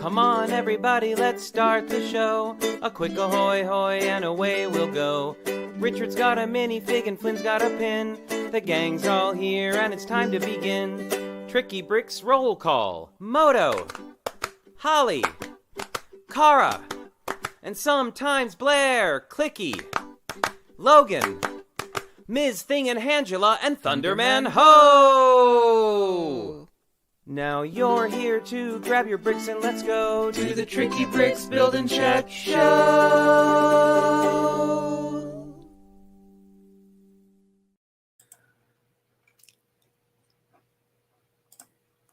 Come on, everybody, let's start the show. A quick ahoy hoy and away we'll go. Richard's got a minifig and Flynn's got a pin. The gang's all here and it's time to begin. Tricky Bricks roll call. Moto, Holly, Kara, and sometimes Blair, Clicky, Logan, Ms. Thing and Angela, and Thunderman Ho! Now you're here to grab your bricks and let's go to the Tricky Bricks Build and Chat Show!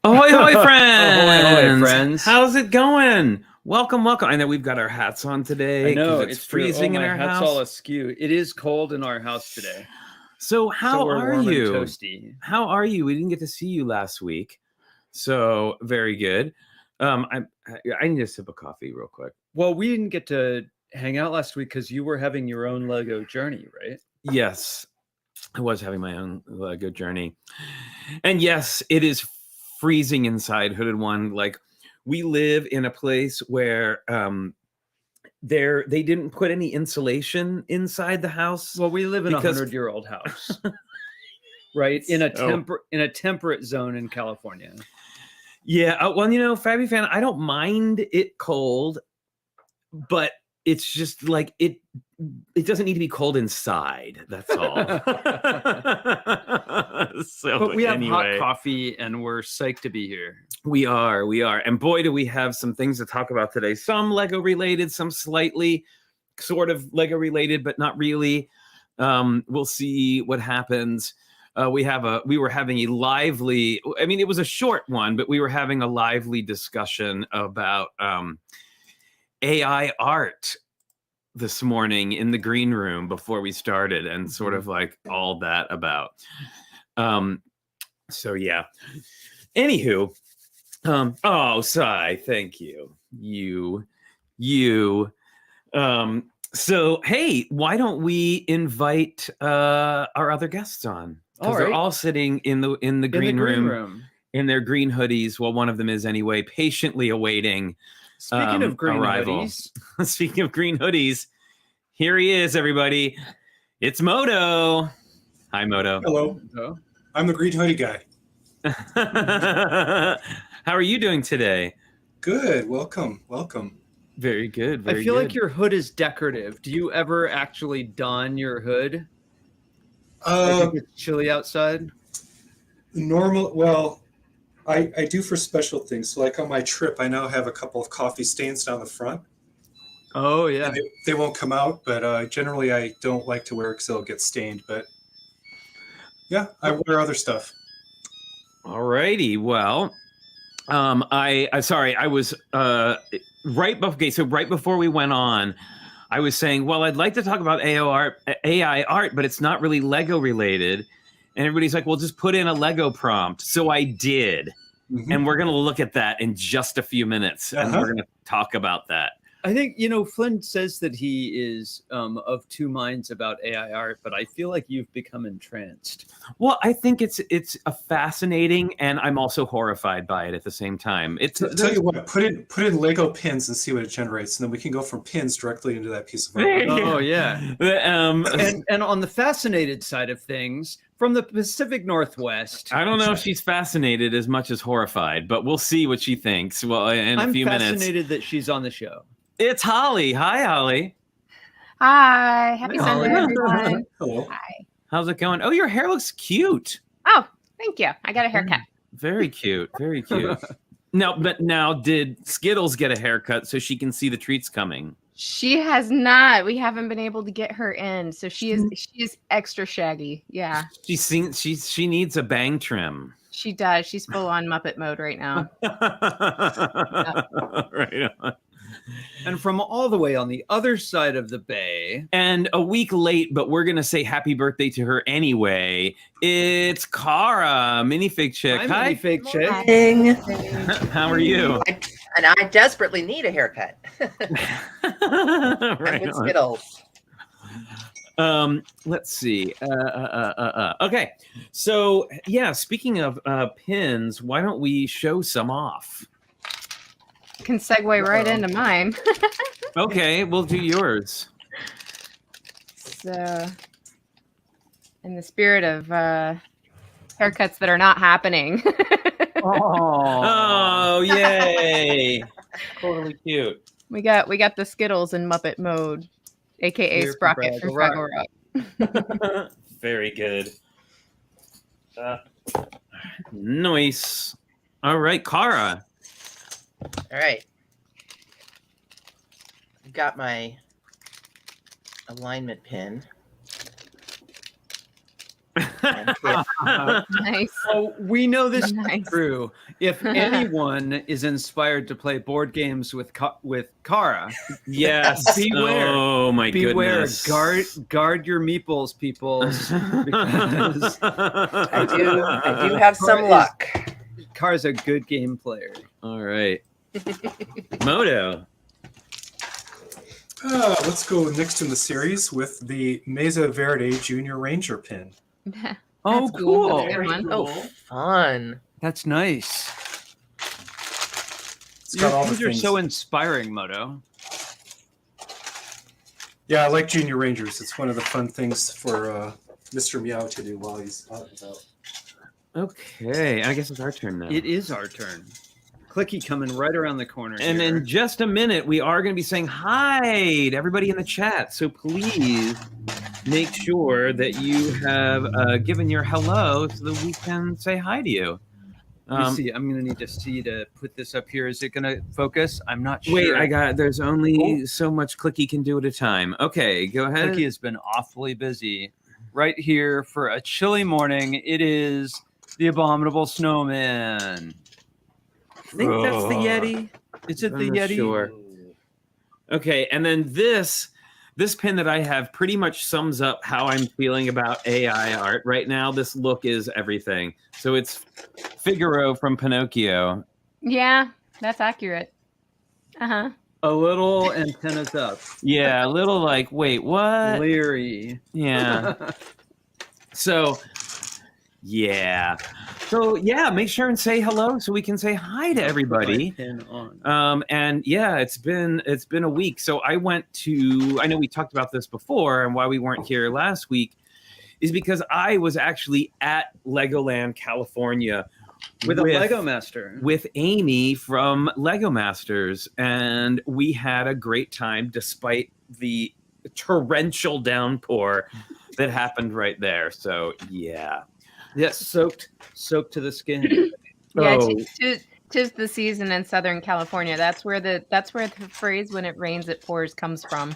Ahoy, hoy, friends! Ahoy, hoy, friends! How's it going? Welcome, welcome. I know we've got our hats on today. I know, it's freezing in our house. house. My hat's all askew. It is cold in our house today. So how are you? Toasty. How are you? We didn't get to see you last week. So very good. I need a sip of coffee real quick. Well, we didn't get to hang out last week because you were having your own Lego journey, right? Yes, I was having my own Lego journey. And yes, it is freezing inside Hooded One. Like, we live in a place where they didn't put any insulation inside the house. Well, we live in a 100-year-old house, right? In a temperate zone in California. Yeah. Well, you know, Fabby Fan, I don't mind it cold, but it's just like it doesn't need to be cold inside. That's all. But we have hot coffee and we're psyched to be here. We are. And boy, do we have some things to talk about today. Some Lego related, some slightly sort of Lego related, but not really. We'll see what happens. We were having a lively, I mean, it was a short one, but we were having a lively discussion about AI art this morning in the green room before we started, and sort of like all that about. So yeah. Anywho, oh, Sai, thank you. You. So hey, why don't we invite our other guests on? Because they're all sitting in the green room in their green hoodies. Well, one of them is anyway, patiently awaiting. Speaking of green arrival. hoodies. Speaking of green hoodies, here he is, everybody. It's Moto. Hi, Moto. Hello. I'm the green hoodie guy. How are you doing today? Good. Welcome. Very good. I feel like your hood is decorative. Do you ever actually don your hood? If it's chilly outside? Well, I do for special things. So like on my trip, I now have a couple of coffee stains down the front. Oh, yeah. And they won't come out, but generally I don't like to wear it because they'll get stained. But yeah, I wear other stuff. All righty. Well, I was right before we went on, I was saying, well, I'd like to talk about AI art, but it's not really Lego related. And everybody's like, well, just put in a Lego prompt. So I did. Mm-hmm. And we're going to look at that in just a few minutes. And we're going to talk about that. I think, Flynn says that he is of two minds about AI art, but I feel like you've become entranced. Well, I think it's a fascinating, and I'm also horrified by it at the same time. Tell you what, put in Lego pins and see what it generates, and then we can go from pins directly into that piece of art. Oh, yeah. And on the fascinated side of things, from the Pacific Northwest. I don't know if she's fascinated as much as horrified, but we'll see what she thinks. Well, in a few minutes. I'm fascinated that she's on the show. It's Holly. Hi, Holly. Hi. Happy Sunday, everyone. Hello. Hi. How's it going? Oh, your hair looks cute. Oh, thank you. I got a haircut. Very cute. Very cute. Now, did Skittles get a haircut so she can see the treats coming? She has not. We haven't been able to get her in, so she is extra shaggy. Yeah. She needs a bang trim. She does. She's full on Muppet mode right now. Right on. And from all the way on the other side of the bay. And a week late, but we're going to say happy birthday to her anyway. It's Kara, Minifig Chick. Hi, Minifig Chick. How are you? I desperately need a haircut. Right with Skittles. Let's see. Okay. So, yeah, speaking of pins, why don't we show some off? can segue right into mine. Okay, we'll do yours. So, in the spirit of haircuts that are not happening, Oh, yay! Totally cute. we got the Skittles in Muppet mode, aka Here from Sprocket from Fraggle Fraggle Rock. Very good. Nice. All right, Kara. All right. I've got my alignment pin. And it- Nice. So we know this is Nice. true. If anyone is inspired to play board games with Kara, Yes. Beware. Oh my beware. goodness. Guard your meeples, peoples, because I do have some luck. Kara's a good game player. All right. Moto. Let's go next in the series with the Mesa Verde Junior Ranger pin. Oh, That's cool. cool. That's a good one. Oh, fun. That's nice. It's got all the These are things. so inspiring, Moto. Yeah, I like Junior Rangers. It's one of the fun things for Mr. Meow to do while he's out and about. Okay, I guess it's our turn now. It is our turn. Clicky coming right around the corner. And here. in just a minute, we are going to be saying hi to everybody in the chat. So please make sure that you have given your hello so that we can say hi to you. Let me see. I'm going to need to see to put this up here. Is it going to focus? I'm not sure. Wait, there's only so much Clicky can do at a time. Okay, go ahead. Clicky has been awfully busy. Right here for a chilly morning, it is the Abominable Snowman. I think that's the Yeti. Is it I'm the not Yeti? sure. Okay, and then this pin that I have pretty much sums up how I'm feeling about AI art right now. This look is everything. So it's Figaro from Pinocchio. Yeah, that's accurate. Uh-huh. A little antennas up. Yeah, a little like, wait, what? Leery. Yeah. So, yeah. So yeah, make sure and say hello so we can say hi to everybody. Pin on. And yeah, it's been a week. So I know we talked about this before, and why we weren't here last week is because I was actually at Legoland, California With a Lego Master. with Amy from Lego Masters, and we had a great time despite the torrential downpour that happened right there. So yeah. Yes, soaked to the skin. Yeah, Oh. tis the season in Southern California. That's where the phrase "when it rains, it pours" comes from.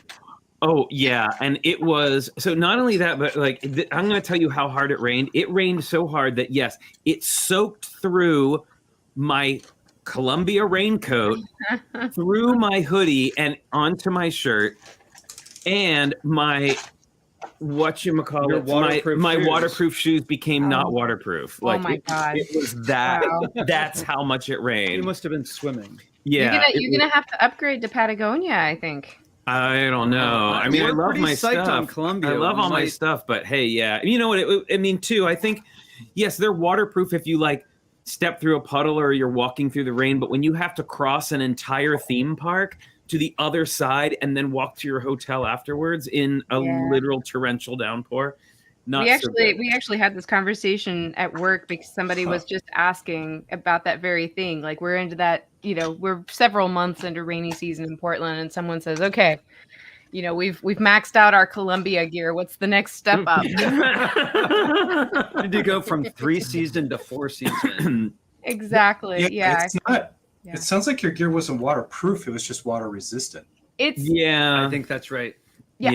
Oh yeah, and it was so. Not only that, but like I'm going to tell you how hard it rained. It rained so hard that yes, it soaked through my Columbia raincoat, through my hoodie, and onto my shirt, and my Your waterproof my shoes. waterproof shoes became not Oh. waterproof. Oh my God. It was that. Wow. That's how much it You rained. must have been swimming. Yeah, You're gonna have to upgrade to Patagonia, I think. I don't know. I mean, I We're love pretty my psyched on stuff. Columbia. I love We all my might- stuff, but hey, yeah. You know what? I mean, too, I think, yes, they're waterproof if you like step through a puddle or you're walking through the rain, but when you have to cross an entire theme park to the other side and then walk to your hotel afterwards in a Yeah. literal torrential downpour, not we so good. actually had this conversation at work because somebody was just asking about that very thing. Like we're into that, we're several months into rainy season in Portland, and someone says, "Okay, we've maxed out our Columbia gear. What's the next step up?" Did you go from 3 season to 4 season? Exactly. Yeah. It's not. Yeah. It sounds like your gear wasn't waterproof. It was just water resistant. It's Yeah. I think that's right. yeah.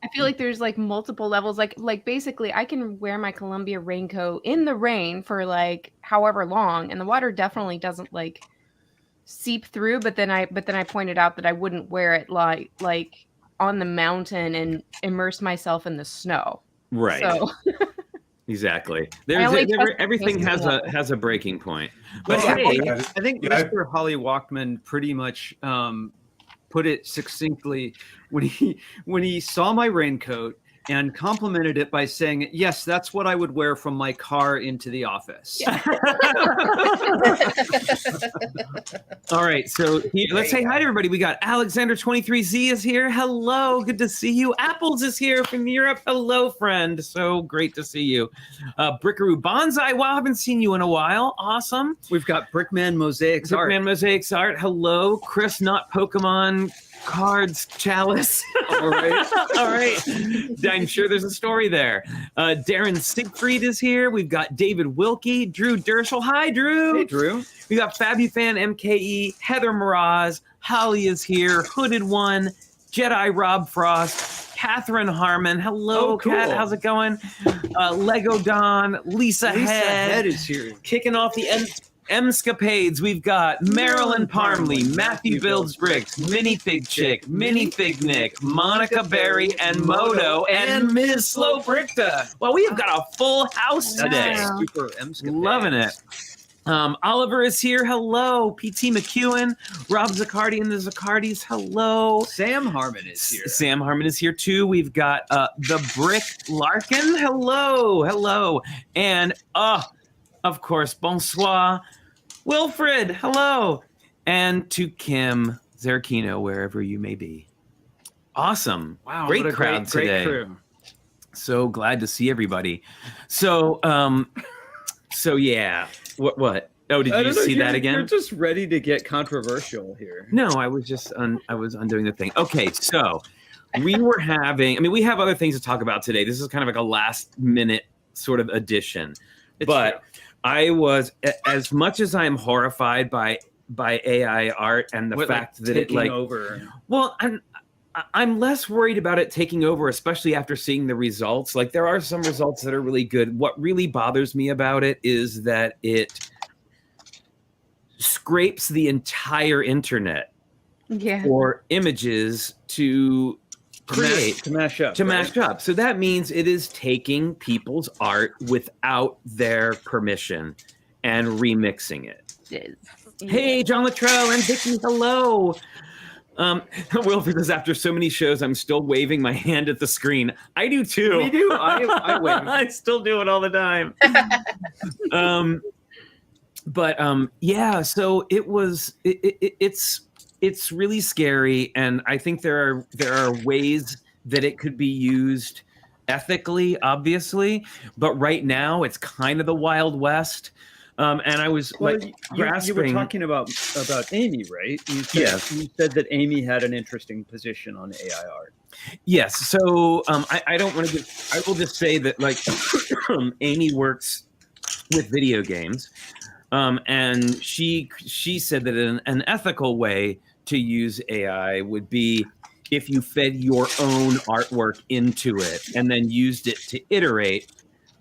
I feel like there's like multiple levels. Like basically, I can wear my Columbia raincoat in the rain for like however long, and the water definitely doesn't like seep through. But then I pointed out that I wouldn't wear it like on the mountain and immerse myself in the snow. Right. So Exactly. only trust Everything the has a breaking point. But Yeah. hey, I think Yeah, Mr. Holly Walkman pretty much put it succinctly when he saw my raincoat and complimented it by saying, "Yes, that's what I would wear from my car into the office." Yeah. All right, so let's you say go. hi to everybody. We got Alexander23Z is here. Hello, good to see you. Apples is here from Europe. Hello, friend. So great to see you. Brickaroo Bonsai. Wow, I haven't seen you in a while. Awesome. We've got Brickman Mosaics art. Brickman Mosaics Art. Hello, Chris. Not Pokemon Cards Chalice. All right. All right. I'm sure there's a story there. Darren Siegfried is here. We've got David Wilkie, Drew Dershel. Hi, Drew. Hey, Drew. We got Fabufan MKE, Heather Miraz, Holly is here, Hooded One, Jedi Rob Frost, Catherine Harmon. Hello, Oh, cool. Kat. How's it going? Lego Don, Lisa Head. is here. Kicking off the Emscapades, we've got Marilyn Parmley, Matthew Builds Bricks, Minifig Chick, Minifig Nick, Monica Berry, and Moto, and Ms. Slow Brickta. Well, we have got a full house today. Wow. Super M-scapades. Loving it. Oliver is here. Hello. PT McEwen, Rob Zaccardi and the Zaccardis. Hello. Sam Harmon is here. Sam Harmon is here too. We've got the Brick Larkin. Hello. Hello. And of course, bonsoir. Wilfred. Hello. And to Kim Zerkino, wherever you may be. Awesome. Wow, Great what a crowd today. Great crew. So glad to see everybody. So yeah. What? Oh, did I you don't know, see that You're again? just ready to get controversial here. No, I was just I was undoing the thing. Okay, so we were having. I mean, we have other things to talk about today. This is kind of like a last minute sort of addition. But I was, as much as I'm horrified by AI art and the fact that it taking over. Well, I'm less worried about it taking over, especially after seeing the results. Like, there are some results that are really good. What really bothers me about it is that it scrapes the entire internet Yeah. for images to create, to mash up. to mash up. So that means it is taking people's art without their permission and remixing it. Hey, John Luttrell and Vicky, hello. Wilfred says, after so many shows, I'm still waving my hand at the screen. I do too. We do. I wave. I still do it all the time. Yeah, so it was. It's really scary, and I think there are ways that it could be used ethically, obviously, but right now it's kind of the Wild West. And I was grasping. You were talking about Amy, right? You said, Yes. You said that Amy had an interesting position on AI art. Yes. So I don't want to give. I will just say that Amy works with video games, and she said that an ethical way to use AI would be if you fed your own artwork into it and then used it to iterate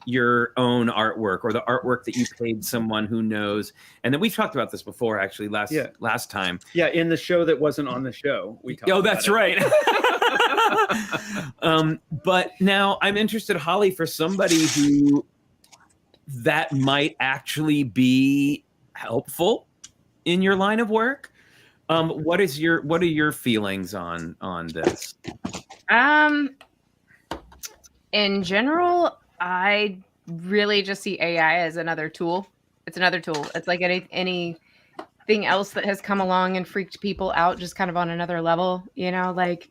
your own artwork or the artwork that you paid someone who knows. And then we've talked about this before, actually, last time. Yeah, in the show that wasn't on the show, we talked. Oh, about that's it. right. But now I'm interested, Holly, for somebody who that might actually be helpful in your line of work. What are your feelings on this? In general, I really just see AI as another tool. It's another tool. It's like anything else that has come along and freaked people out, just kind of on another level. You know, like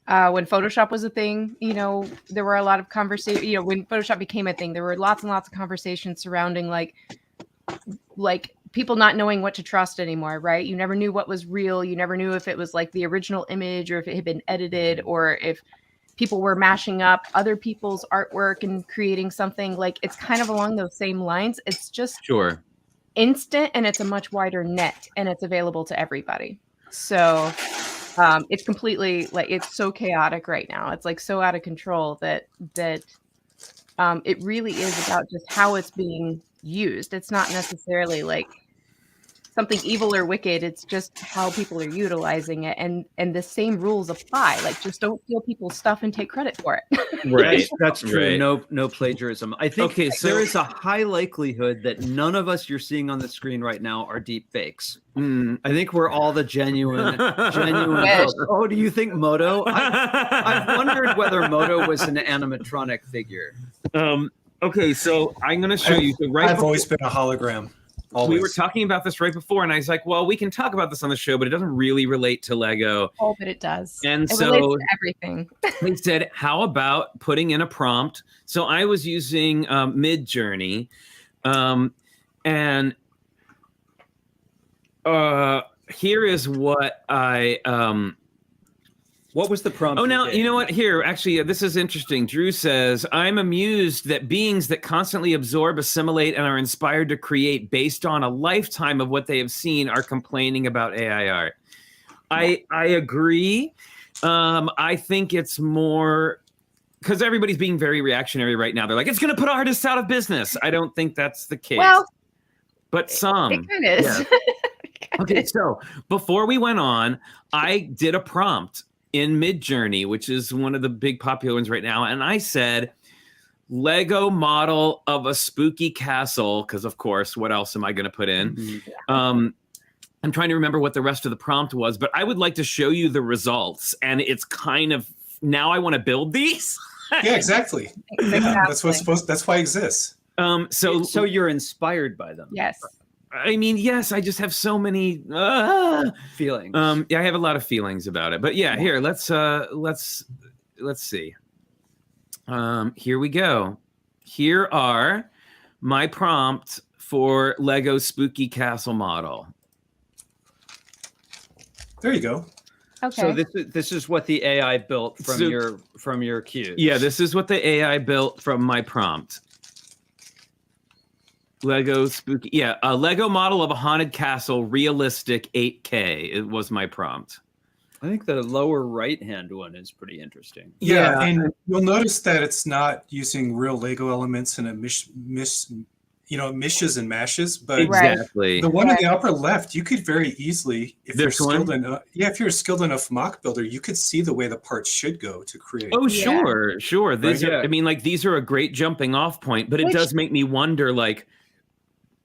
when Photoshop was a thing, you know, there were a lot of conversation. You know, when Photoshop became a thing, there were lots and lots of conversations surrounding like people not knowing what to trust anymore, right? You never knew what was real. You never knew if it was like the original image or if it had been edited or if people were mashing up other people's artwork and creating something. Like, it's kind of along those same lines. It's just Sure. instant, and it's a much wider net, and it's available to everybody. So it's completely like, it's so chaotic right now. It's like so out of control that it really is about just how it's being used. It's not necessarily like something evil or wicked. It's just how people are utilizing it, and the same rules apply. Like, just don't steal people's stuff and take credit for it. Right. That's true. Right. No plagiarism. I think Okay, so- there is a high likelihood that none of us you're seeing on the screen right now are deep fakes. Mm. I think we're all the genuine. Wish. Folks. Oh, do you think Moto? I've wondered whether Moto was an animatronic figure. Okay, so I'm going to show you. So right I've before- always been a hologram. Always. we were talking about this right before, and I was like, well, we can talk about this on the show, but it doesn't really relate to Lego. Oh, but it does. And it so- relates to everything. They said, how about putting in a prompt? So I was using Mid-Journey, and here is what I... What was the prompt? Oh, now, you know what? Here, actually, this is interesting. Drew says, I'm amused that beings that constantly absorb, assimilate, and are inspired to create based on a lifetime of what they have seen are complaining about AI art. I agree. I think it's more because everybody's being very reactionary right now. They're like, it's going to put artists out of business. I don't think that's the case. Well, but some. it kind of is. yeah. Okay, so before we went on, I did a prompt in Mid-Journey, which is one of the big popular ones right now. And I said, Lego model of a spooky castle, because of course, what else am I going to put in? Mm-hmm. I'm trying to remember what the rest of the prompt was, but I would like to show you the results. And it's kind of, now I want to build these. Yeah, exactly. Yeah, that's what's supposed. That's why it exists. So you're inspired by them. Yes. I mean, yes, I just have so many Feelings. yeah, I have a lot of feelings about it. But yeah, here, let's see. Here we go. Here are my prompt for Lego Spooky Castle model. There you go. Okay. So this is what the AI built from So- your cues. Yeah, this is what the AI built from my prompt. Lego Spooky. Yeah, a Lego model of a haunted castle, realistic 8K. It was my prompt. I think the lower right hand one is pretty interesting. Yeah, Yeah. and you'll notice that it's not using real Lego elements and it mishes and mashes. But Right. Exactly. the one in the upper left, you could very easily, if you're This one? skilled enough, if you're a skilled enough mock builder, you could see the way the parts should go to create. Oh, Yeah. sure. These Right, are, yeah. I mean, like, these are a great jumping off point, but it Which- does make me wonder, like,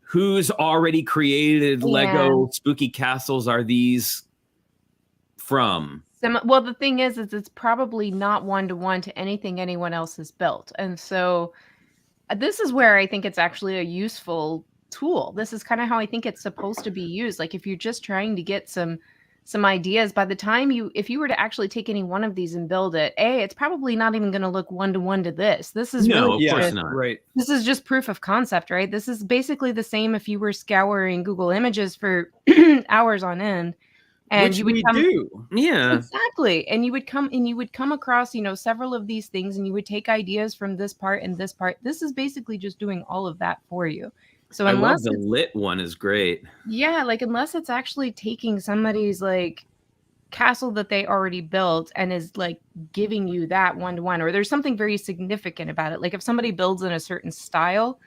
who's already created Yeah. Lego spooky castles are these from? Well, the thing is it's probably not one-to-one to anything anyone else has built. And so this is where I think it's actually a useful tool. This is kind of how I think it's supposed to be used. Like, if you're just trying to get some ideas, by the time if you were to actually take any one of these and build it, it's probably not even going to look one-to-one to this. This is No, really of course just, not. Right. this is just proof of concept, right? This is basically the same if you were scouring Google Images for hours on end. And Which you would we come, do. Yeah. exactly, and you would come across, several of these things, and you would take ideas from this part and this part. This is basically just doing all of that for you. So I love unless the it's, lit one is great. yeah, like unless it's actually taking somebody's like castle that they already built and is like giving you that one-to-one, or there's something very significant about it. Like if somebody builds in a certain style,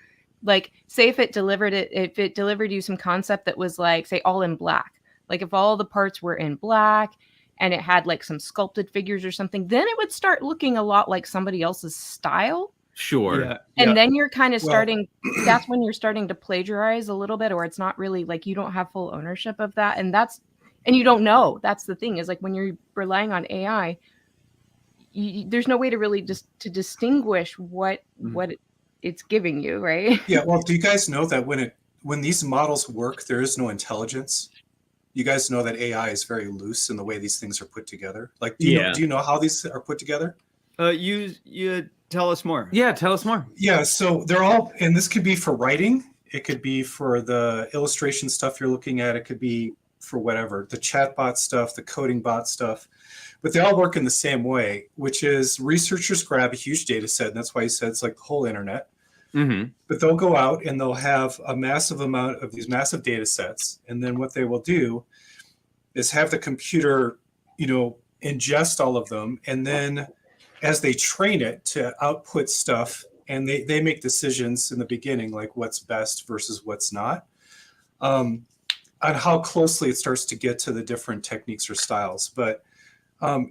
like say if it delivered you some concept that was like, say, all in black. Like if all the parts were in black and it had like some sculpted figures or something, then it would start looking a lot like somebody else's style. Sure. Yeah. And then you're kind of Well- starting, that's when you're starting to plagiarize a little bit, or it's not really like you don't have full ownership of that. And you don't know. That's the thing, is like when you're relying on AI, there's no way to really just to distinguish what it's giving you, right? Yeah, well, do you guys know that when these models work, there is no intelligence? You guys know that AI is very loose in the way these things are put together. Like, do you know how these are put together? You tell us more. Yeah, tell us more. Yeah, so they're all, and this could be for writing. It could be for the illustration stuff you're looking at. It could be for whatever, the chatbot stuff, the coding bot stuff. But they all work in the same way, which is researchers grab a huge data set, and that's why he said it's like the whole internet. Mm-hmm. But they'll go out and they'll have a massive amount of these massive data sets. And then what they will do is have the computer, ingest all of them. And then as they train it to output stuff, and they make decisions in the beginning, like what's best versus what's not. on how closely it starts to get to the different techniques or styles. But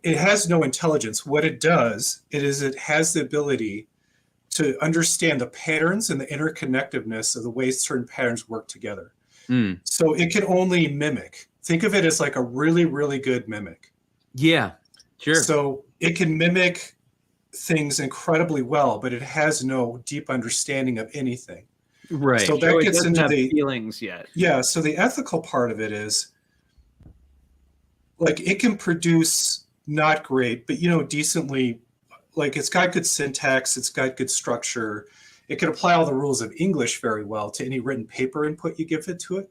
it has no intelligence. What it does, it has the ability to understand the patterns and the interconnectedness of the ways certain patterns work together. Mm. So it can only mimic. Think of it as like a really, really good mimic. Yeah, sure. So it can mimic things incredibly well, but it has no deep understanding of anything. Right. So that it gets doesn't into have the feelings yet. yeah. So the ethical part of it is like it can produce not great, but decently. Like it's got good syntax, it's got good structure. It can apply all the rules of English very well to any written paper input you give it to it.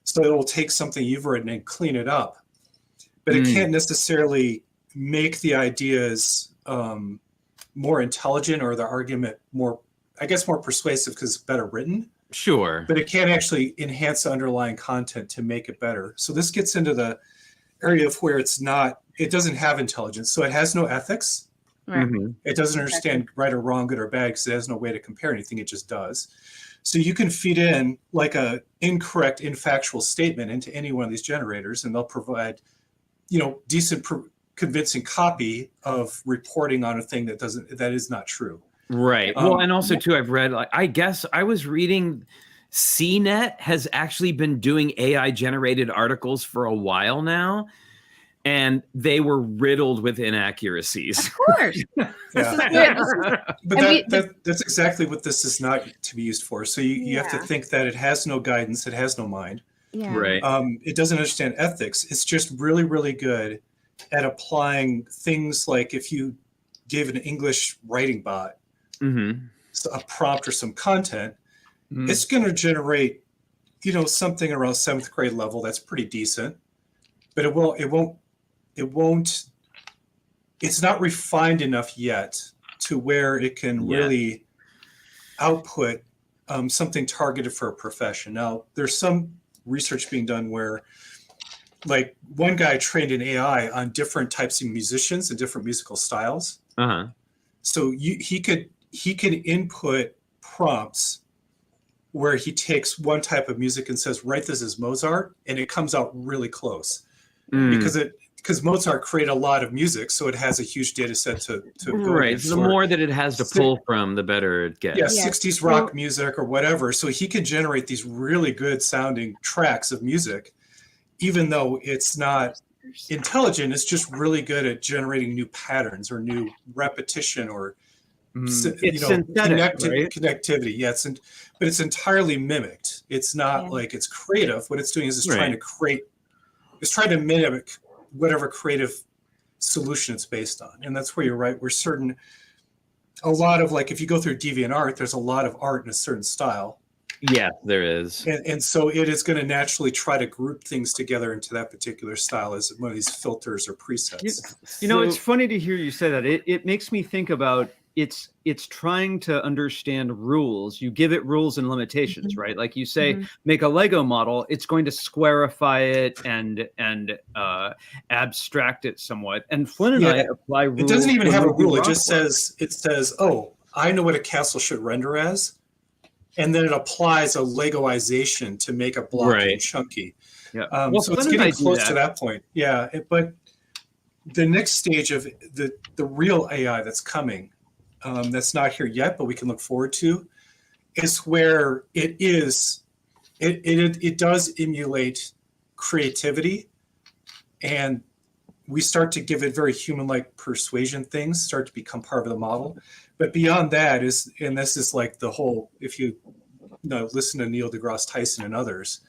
So it will take something you've written and clean it up. But it can't necessarily make the ideas more intelligent or the argument more, I guess, more persuasive because it's better written. Sure. But it can't actually enhance the underlying content to make it better. So this gets into the area of where it doesn't have intelligence. So it has no ethics. Right. Mhm. It doesn't understand right or wrong, good or bad, because it has no way to compare anything. It just does. So you can feed in like a incorrect, infactual statement into any one of these generators, and they'll provide, decent, convincing copy of reporting on a thing that is not true. Right. Well, and also too, I've read, I guess I was reading CNET has actually been doing AI generated articles for a while now, and they were riddled with inaccuracies. Of course. Yeah. But that's exactly what this is not to be used for. So you have to think that it has no guidance, it has no mind. Yeah. Right. It doesn't understand ethics. It's just really, really good at applying things like if you gave an English writing bot a prompt or some content, it's going to generate, something around 7th grade level. That's pretty decent, but it won't, it's not refined enough yet to where it can really output something targeted for a profession. Now, there's some research being done where, like, one guy trained an AI on different types of musicians and different musical styles. So he could input prompts where he takes one type of music and says, write this as Mozart, and it comes out really close because Mozart created a lot of music, so it has a huge data set to go right. So the more that it has to pull from, the better it gets. Yeah, 60s rock music or whatever. So he can generate these really good sounding tracks of music, even though it's not intelligent. It's just really good at generating new patterns or new repetition or It's synthetic, right? connectivity. Yeah, but it's entirely mimicked. It's not like it's creative. What it's doing is trying to mimic whatever creative solution it's based on. And that's where you're right. A lot of, like, if you go through DeviantArt, there's a lot of art in a certain style. Yeah, there is. And so it is going to naturally try to group things together into that particular style as one of these filters or presets. It's funny to hear you say that. It makes me think about it's trying to understand rules. You give it rules and limitations, right? Like you say, make a Lego model, it's going to squarify it and abstract it somewhat. And Flynn and I apply rules. It doesn't even have a rule. It just says, oh, I know what a castle should render as. And then it applies a Legoization to make a block chunky. Yeah. So it's getting close to that point. Yeah. But the next stage of the real AI that's coming, that's not here yet, but we can look forward to, is where it does emulate creativity, and we start to give it very human-like persuasion things, start to become part of the model. But beyond that and this is like the whole, if you listen to Neil deGrasse Tyson and others,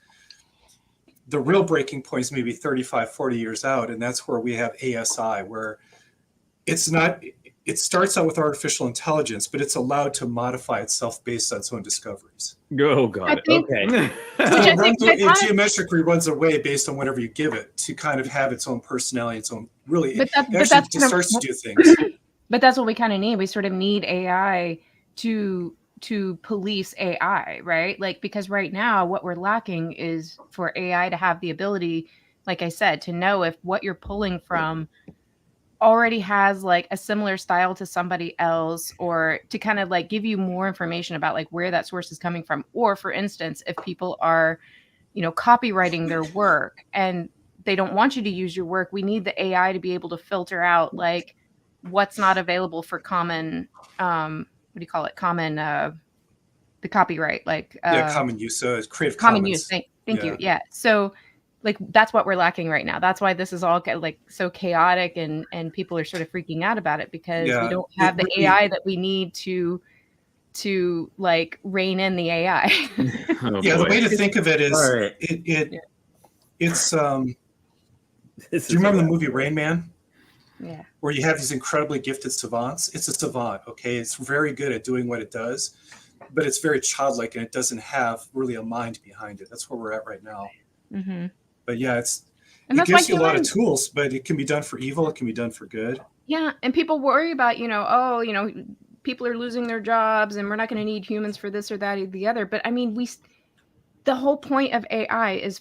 the real breaking point is maybe 35, 40 years out, and that's where we have ASI, where it starts out with artificial intelligence, but it's allowed to modify itself based on its own discoveries. Oh, God. Okay. It geometrically runs away based on whatever you give it to kind of have its own personality, its own it starts to do things. But that's what we kind of need. We sort of need AI to police AI, right? Like, because right now what we're lacking is for AI to have the ability, like I said, to know if what you're pulling from already has like a similar style to somebody else, or to kind of like give you more information about like where that source is coming from. Or for instance, if people are copywriting their work, and they don't want you to use your work. We need the AI to be able to filter out like what's not available for common, what do you call it? Common, the copyright, like common use, Creative common Commons. use. Thank you. Yeah. So like that's what we're lacking right now. That's why this is all like so chaotic, and people are sort of freaking out about it, because we don't have the AI that we need to like rein in the AI. Oh, The boy. way to think of it is All right. it's do you remember the movie Rain Man? Yeah. Where you have these incredibly gifted savants? It's a savant, okay? It's very good at doing what it does, but it's very childlike, and it doesn't have really a mind behind it. That's where we're at right now. Mm-hmm. But yeah, And it that's gives why you a lot of tools, but it can be done for evil. It can be done for good. Yeah, and people worry about, people are losing their jobs, and we're not going to need humans for this or that or the other. But I mean, the whole point of AI is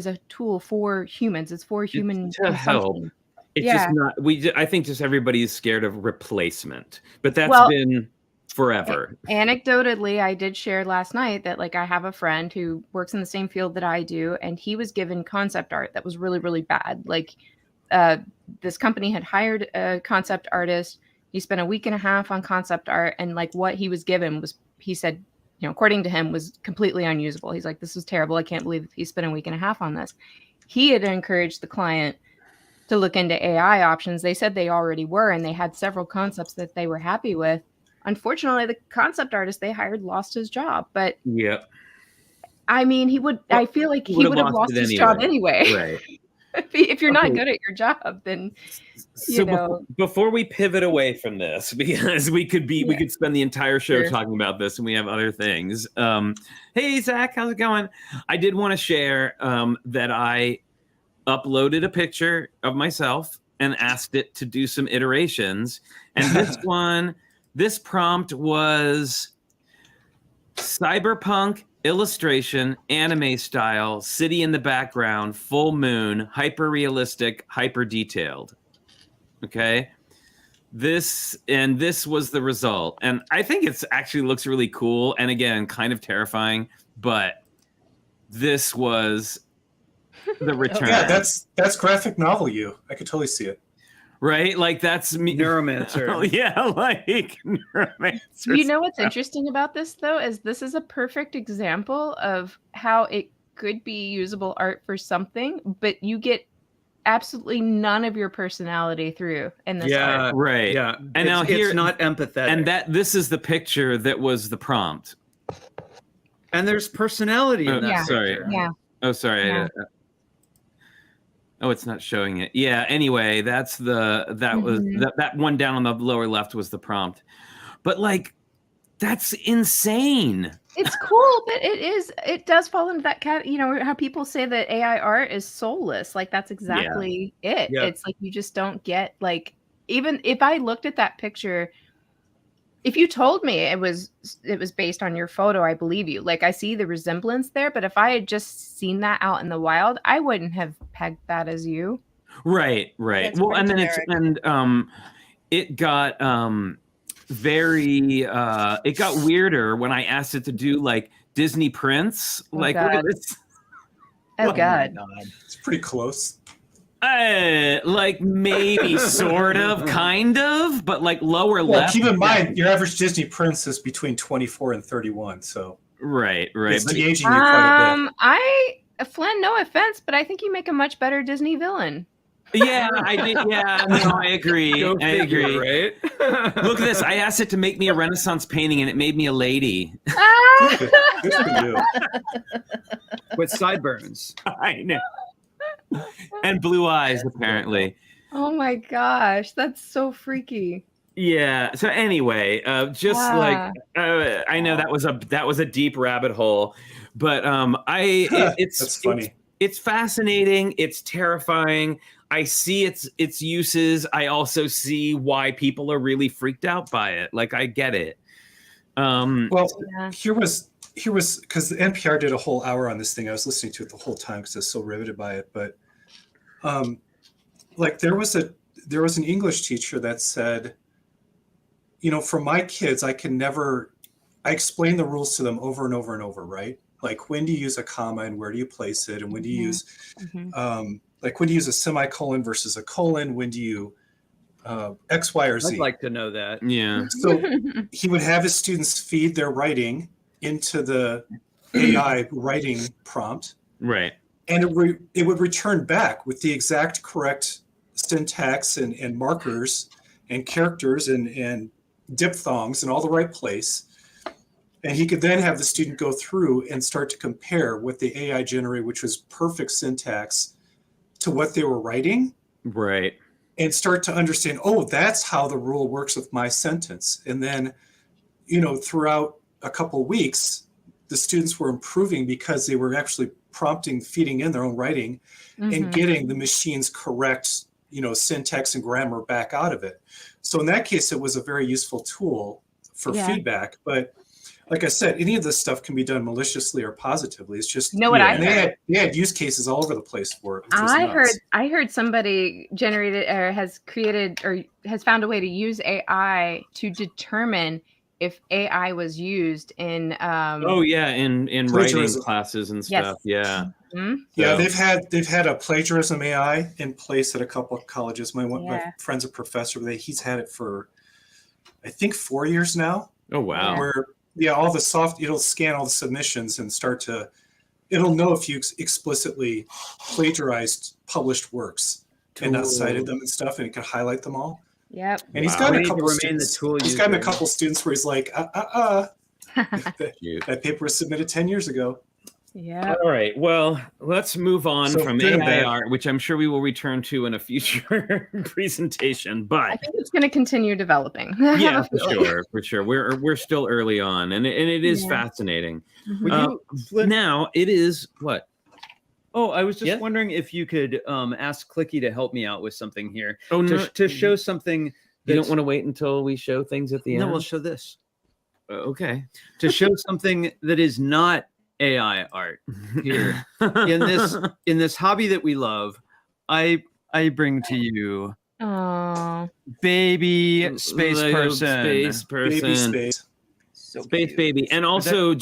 a tool for humans. It's for human to help. consumption. It's Yeah. just not. I think just everybody is scared of replacement, but that's Well, been forever. Anecdotally, I did share last night that like I have a friend who works in the same field that I do, and he was given concept art that was really, really bad. Like this company had hired a concept artist. He spent a week and a half on concept art, and like what he was given was, he said, according to him, was completely unusable. He's like, this is terrible. I can't believe he spent a week and a half on this. He had encouraged the client to look into AI options. They said they already were, and they had several concepts that they were happy with. Unfortunately, the concept artist they hired lost his job. But yeah, I mean, I feel like he would have lost his job anyway. Right. If you're not good at your job, then before we pivot away from this, because we could spend the entire show talking about this, and we have other things. Hey Zach, how's it going? I did want to share that I uploaded a picture of myself and asked it to do some iterations, and this prompt was cyberpunk illustration, anime style, city in the background, full moon, hyper realistic, hyper detailed. Okay. This was the result. And I think it's actually looks really cool. And again, kind of terrifying, but this was the return. Yeah, that's graphic novel you. I could totally see it. Right? Like that's me. Neuromancer. Oh, yeah, like Neuromancer. You know what's interesting about this, though, is this is a perfect example of how it could be usable art for something, but you get absolutely none of your personality through in this art. Right. Yeah. And now it's not empathetic. And this is the picture that was the prompt. And there's personality in that. Yeah. Sorry. picture. Yeah. Oh, sorry. Yeah. Oh, it's not showing it. Yeah. Anyway, was that one down on the lower left was the prompt, but like, that's insane. It's cool, but it does fall into that cat. How people say that AI art is soulless. Like that's exactly it. Yeah. It's like you just don't get like, even if I looked at that picture, if you told me it was based on your photo, I believe you. Like I see the resemblance there, but if I had just seen that out in the wild, I wouldn't have pegged that as you. Right. That's Well, pretty and then generic. it got it got weirder when I asked it to do like Disney Prince. Oh, like God. look at this. Oh God. It's pretty close. Like maybe sort of, kind of, but like lower Well, left. keep in mind, your average Disney Prince is between 24 and 31, so Right. it's But de-aging you quite a bit. Flynn, no offense, but I think you make a much better Disney villain. yeah, I did. Yeah, no, I agree. Go I figure, agree. right? Look at this. I asked it to make me a Renaissance painting, and it made me a lady. Good for you. With sideburns. I know. And blue eyes, apparently. Oh my gosh, that's so freaky. Yeah. So anyway, I know that was a deep rabbit hole, but it's That's funny. It's fascinating. It's terrifying. I see its uses. I also see why people are really freaked out by it. Like I get it. Well, Yeah. here was because the NPR did a whole hour on this thing. I was listening to it the whole time because I was so riveted by it. But like there was an English teacher that said, for my kids, I explain the rules to them over and over and over, right? Like when do you use a comma and where do you place it? And when do you use, Mhm. like when do you use a semicolon versus a colon? When do you X, Y, or Z? I'd like to know that. Yeah. So he would have his students feed their writing into the AI writing prompt, Right. and it would return back with the exact correct syntax and markers and characters and diphthongs in all the right place. And he could then have the student go through and start to compare what the AI generated, which was perfect syntax, to what they were writing, Right. and start to understand, oh, that's how the rule works with my sentence. And then, throughout a couple of weeks, the students were improving because they were actually feeding in their own writing and getting the machine's correct, syntax and grammar back out of it. So in that case, it was a very useful tool for feedback. But like I said, any of this stuff can be done maliciously or positively. It's just, You know what I and heard? they had use cases all over the place for it. Which was nuts. I heard somebody generated or has created or has found a way to use AI to determine if AI was used in in in writing Plagiarism. classes and Yes. stuff. Yeah. Yeah, So- they've had a plagiarism AI in place at a couple of colleges. My Yeah. friend's a professor. He's had it for, I think, 4 years now. Oh wow. Where all the it'll scan all the submissions and it'll know if you explicitly plagiarized published works and not cited them and stuff, and it can highlight them all. Yep. And he's Wow. got We a need to couple remain the students. tool He's gotten a user. couple students where he's like, Shoot. that paper was submitted 10 years ago. Yeah. All right. Well, let's move on So from good and AI bad. art, which I'm sure we will return to in a future presentation. I But think it's going to continue developing. I have yeah, a for feeling. sure. We're still early on, and it is Yeah. fascinating. Mhm. Would you flip? Now it is what? Oh, I was just Yeah? wondering if you could ask Clicky to help me out with something here Oh no! to show something. You don't want to wait until we show things at the No, end. we'll show this Okay. to show something that is not AI art. Here. In this hobby that we love, I bring to you Oh. baby space Little person. Space person. Baby space. So Space cute. baby. And also,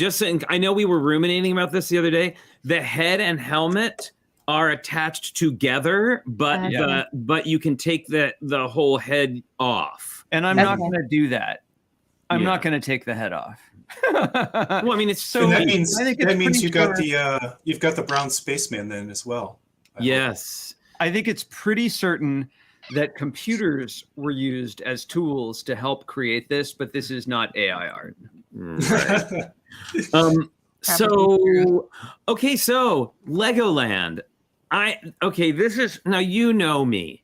I know we were ruminating about this the other day. The head and helmet are attached together, but Yeah. but you can take the whole head off. And I'm Okay. not going to do that. I'm Yeah. not going to take the head off. Well, I mean, it's so And that means I think it's pretty you've got the brown spaceman then as well. I hope. yes. I think it's pretty certain that computers were used as tools to help create this, but this is not AI art. Right. Probably So okay, so Legoland. This is now you know me.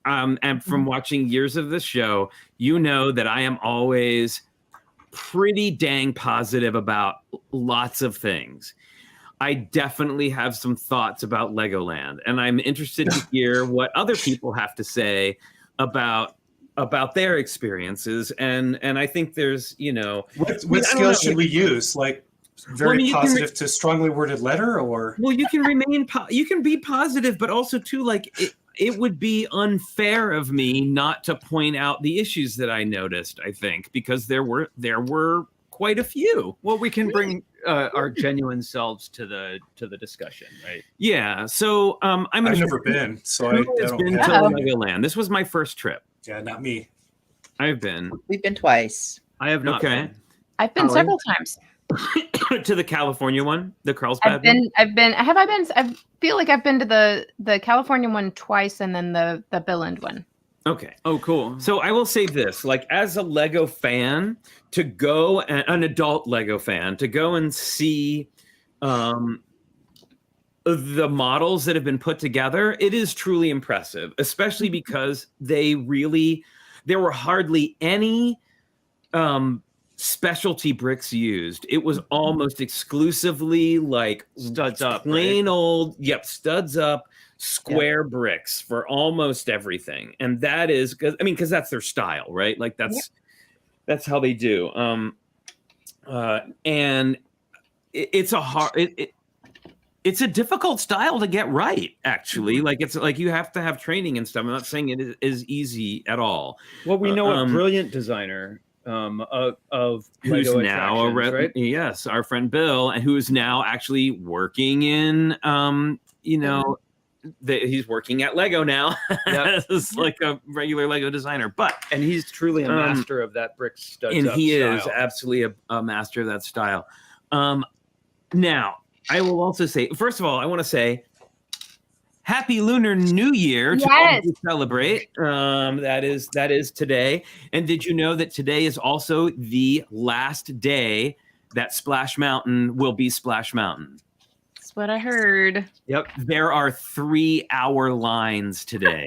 And from watching years of the show, you know that I am always pretty dang positive about lots of things. I definitely have some thoughts about Legoland, and I'm interested to hear what other people have to say about their experiences. And I think there's, What I don't skills know. should we use? Like very Well, I mean, you can positive to strongly worded letter, or well, you can you can be positive, but also too, like it would be unfair of me not to point out the issues that I noticed, I think, because there were quite a few. Well, we can bring our genuine selves to the discussion, right? Yeah. So I've never been, so I Who has don't been to have. Legoland? This was my first trip. Yeah, not me. I've been We've been twice. I have not. Okay. been. I've been Holly? several times. to the California one, the Carlsbad one. I feel like I've been to the California one twice and then the Billund one. Okay. Oh, cool. So I will say this, like as a Lego fan, to go an adult Lego fan to go and see the models that have been put together, it is truly impressive, especially because there were hardly any specialty bricks used. It was almost exclusively like Studs up, plain old, studs up, square bricks for almost everything. And that is because that's their style, right? Like that's how they do. And it's a difficult style to get right, actually. Like it's like you have to have training and stuff. I'm not saying it is easy at all. Well, we know a brilliant designer of who's Lego now a attractions, right? yes, our friend Bill, and who is now actually working in he's working at Lego now. Yep. It's like a regular Lego designer, but And he's truly a master of that brick studs and up he style. is absolutely a master of that style. Now I will also say, first of all, I want to say Happy Lunar New Year to all Yes. who celebrate. That is today. And did you know that today is also the last day that Splash Mountain will be Splash Mountain? That's what I heard. Yep. There are 3-hour lines today.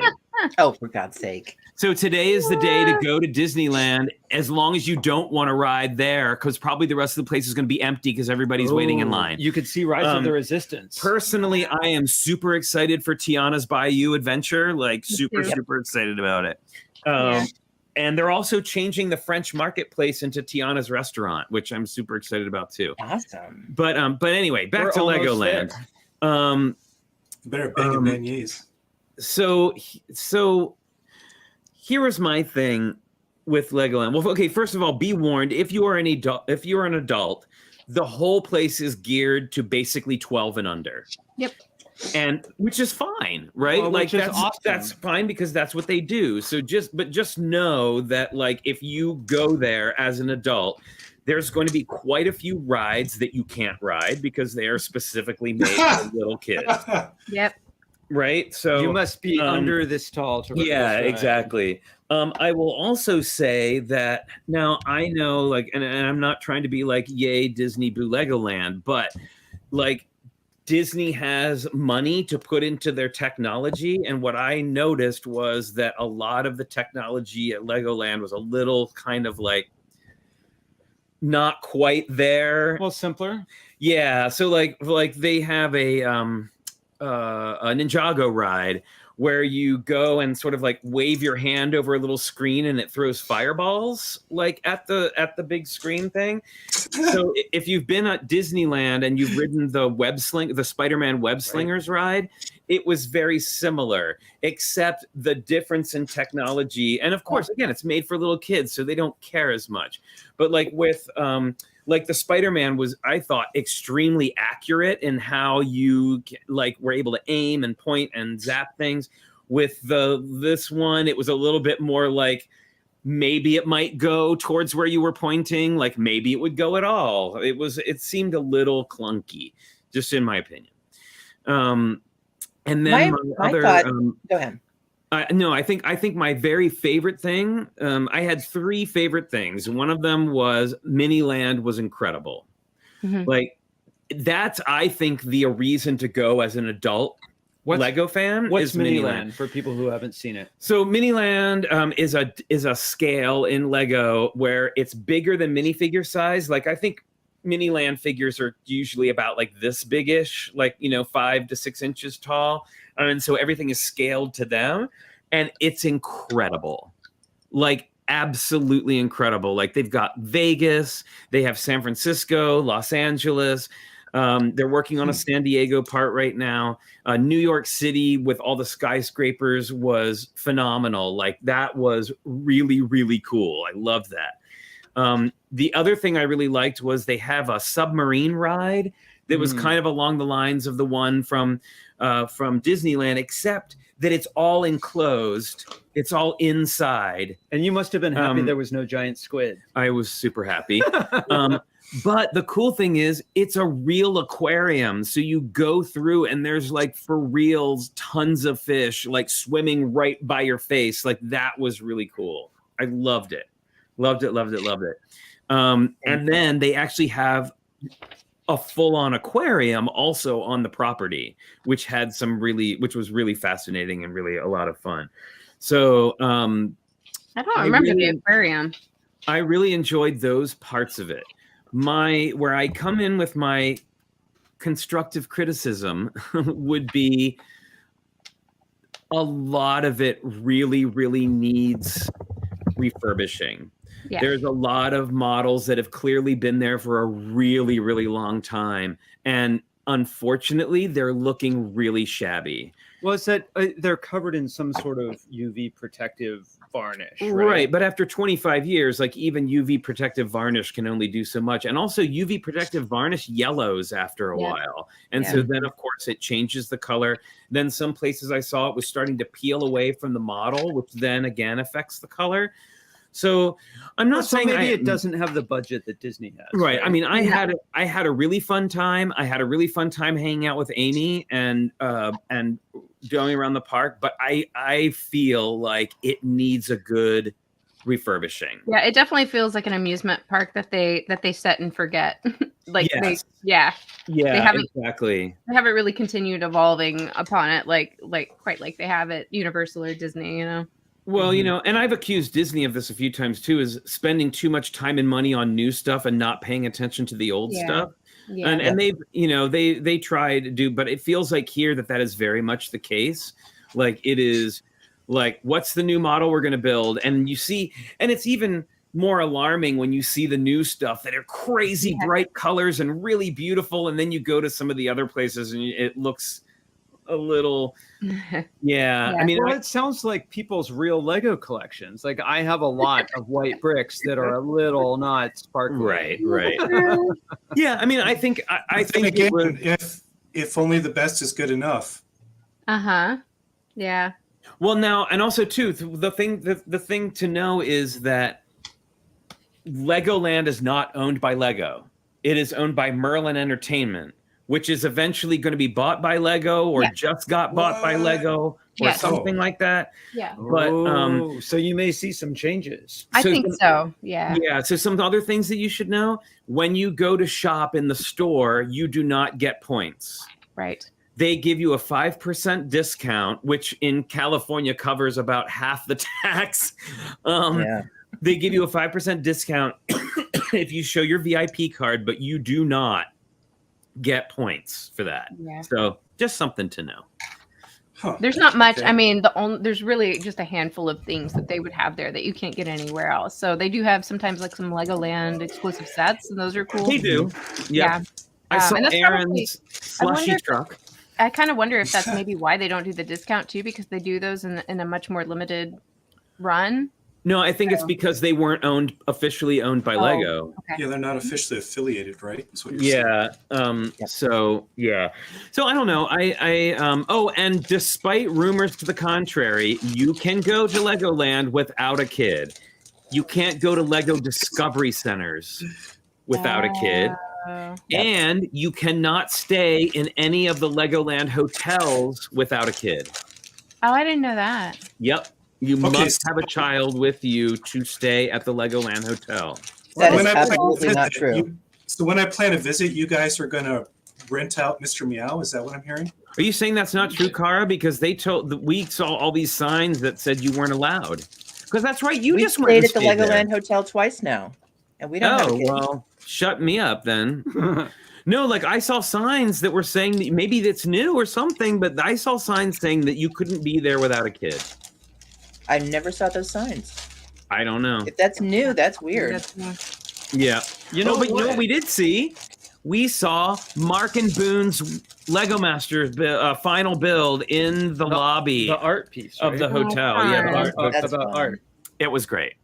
Oh, for God's sake. So today is the day to go to Disneyland, as long as you don't want to ride there, because probably the rest of the place is going to be empty because everybody's waiting in line. You could see Rise of the Resistance. Personally, I am super excited for Tiana's Bayou Adventure, like super excited about it. And they're also changing the French marketplace into Tiana's restaurant, which I'm super excited about too. Awesome. But anyway, back We're to almost Legoland. there. Better bang and beignets. So here is my thing with Legoland. Well, okay, first of all, be warned, if you are an adult, the whole place is geared to basically 12 and under. Yep. And which is fine, right? Well, like which is that's awesome. that's fine because that's what they do. So just know that, like, if you go there as an adult, there's going to be quite a few rides that you can't ride because they are specifically made for little kids. Yep. Right? So You must be under this tall to ride yeah, this ride. exactly. I will also say that now I know, like, and I'm not trying to be like, yay, Disney, boo, Legoland, but like Disney has money to put into their technology. And what I noticed was that a lot of the technology at Legoland was a little kind of like not quite there. Well, simpler. Yeah. So like they have a Ninjago ride where you go and sort of like wave your hand over a little screen and it throws fireballs like at the big screen thing. So if you've been at Disneyland and you've ridden the Spider-Man web slingers ride, it was very similar, except the difference in technology. And of course, again, it's made for little kids, so they don't care as much. But like with like the Spider-Man was, I thought, extremely accurate in how you like were able to aim and point and zap things. With this one, it was a little bit more like maybe it might go towards where you were pointing, like maybe it would go at all. It seemed a little clunky, just in my opinion. And then my other thought, go ahead. No, I think my very favorite thing, I had 3 favorite things. One of them was Miniland was incredible. Mhm. Like that's, I think, the reason to go as an adult Lego fan. What's is Miniland for people who haven't seen it? So Miniland is a scale in Lego where it's bigger than minifigure size. Like I think Miniland figures are usually about like this big-ish, like 5 to 6 inches tall. And so everything is scaled to them, and it's incredible, like absolutely incredible. Like they've got Vegas, they have San Francisco, Los Angeles. They're working on a San Diego part right now. New York City with all the skyscrapers was phenomenal. Like that was really, really cool. I loved that. The other thing I really liked was they have a submarine ride that was kind of along the lines of the one from Disneyland, except that it's all enclosed. It's all inside. And you must have been happy there was no giant squid. I was super happy. But the cool thing is it's a real aquarium. So you go through and there's like for reals tons of fish like swimming right by your face. Like that was really cool. I loved it. Loved it. And then they actually have a full-on aquarium also on the property, which was really fascinating and really a lot of fun. So I don't remember the aquarium. I really enjoyed those parts of it. Where I come in with my constructive criticism would be a lot of it really, really needs refurbishing. Yeah. There's a lot of models that have clearly been there for a really, really long time. And unfortunately, they're looking really shabby. Well, it's that they're covered in some sort of UV protective varnish, right? Right. But after 25 years, like even UV protective varnish can only do so much. And also UV protective varnish yellows after a while. And so then, of course, it changes the color. Then some places I saw it was starting to peel away from the model, which then again affects the color. So I'm not saying maybe it doesn't have the budget that Disney has. Right. I mean, I had a really fun time. I had a really fun time hanging out with Amy and going around the park. But I feel like it needs a good refurbishing. Yeah, it definitely feels like an amusement park that they set and forget. Like Yes. they Exactly. They haven't really continued evolving upon it like quite like they have at Universal or Disney, you know. Well, you know, and I've accused Disney of this a few times too, is spending too much time and money on new stuff and not paying attention to the old stuff. Yeah. And they've, you know, they try to do, but it feels like here that is very much the case. Like it is like, what's the new model we're going to build? And you see, and it's even more alarming when you see the new stuff that are crazy bright colors and really beautiful. And then you go to some of the other places and it looks a little, I mean, well, it sounds like people's real Lego collections. Like I have a lot of white bricks that are a little not sparkly. Right. Yeah, I mean, I think I think again, it was, if only the best is good enough. Yeah. Well, now, and also too, the thing to know is that Legoland is not owned by Lego. It is owned by Merlin Entertainment, which is eventually going to be bought by Lego or just got bought by Lego or something like that. Yeah. But so you may see some changes. I think so. Yeah. Yeah. So some other things that you should know: when you go to shop in the store, you do not get points. Right. They give you a 5% discount, which in California covers about half the tax. They give you a 5% discount if you show your VIP card, but you do not get points for that. Yeah. So just something to know. There's not much. I mean, there's really just a handful of things that they would have there that you can't get anywhere else. So they do have sometimes like some Legoland exclusive sets, and those are cool. They do. Yeah. I saw Aaron's slushy truck. I kind of wonder if that's maybe why they don't do the discount too, because they do those in a much more limited run. No, I think it's because they weren't officially owned by Lego. Okay. Yeah, they're not officially affiliated, right? That's what you're saying. So I don't know. And despite rumors to the contrary, you can go to Legoland without a kid. You can't go to Lego Discovery Centers without a kid. And you cannot stay in any of the Legoland hotels without a kid. Oh, I didn't know that. Yep. You must have a child with you to stay at the Legoland Hotel. That is absolutely not true. So when I plan a visit, you guys are going to rent out Mr. Meow? Is that what I'm hearing? Are you saying that's not true, Cara? Because we saw all these signs that said you weren't allowed. Because that's right. You just stayed at the Legoland Hotel twice now. And we don't have a kid. Well, shut me up then. No, like I saw signs that were saying that maybe it's new or something, but I saw signs saying that you couldn't be there without a kid. I never saw those signs. I don't know. If that's new, that's weird. Yeah. You know what we did see? We saw Mark and Boone's Lego Masters final build in the lobby. The art piece, right? Of the hotel. That's art. It was great.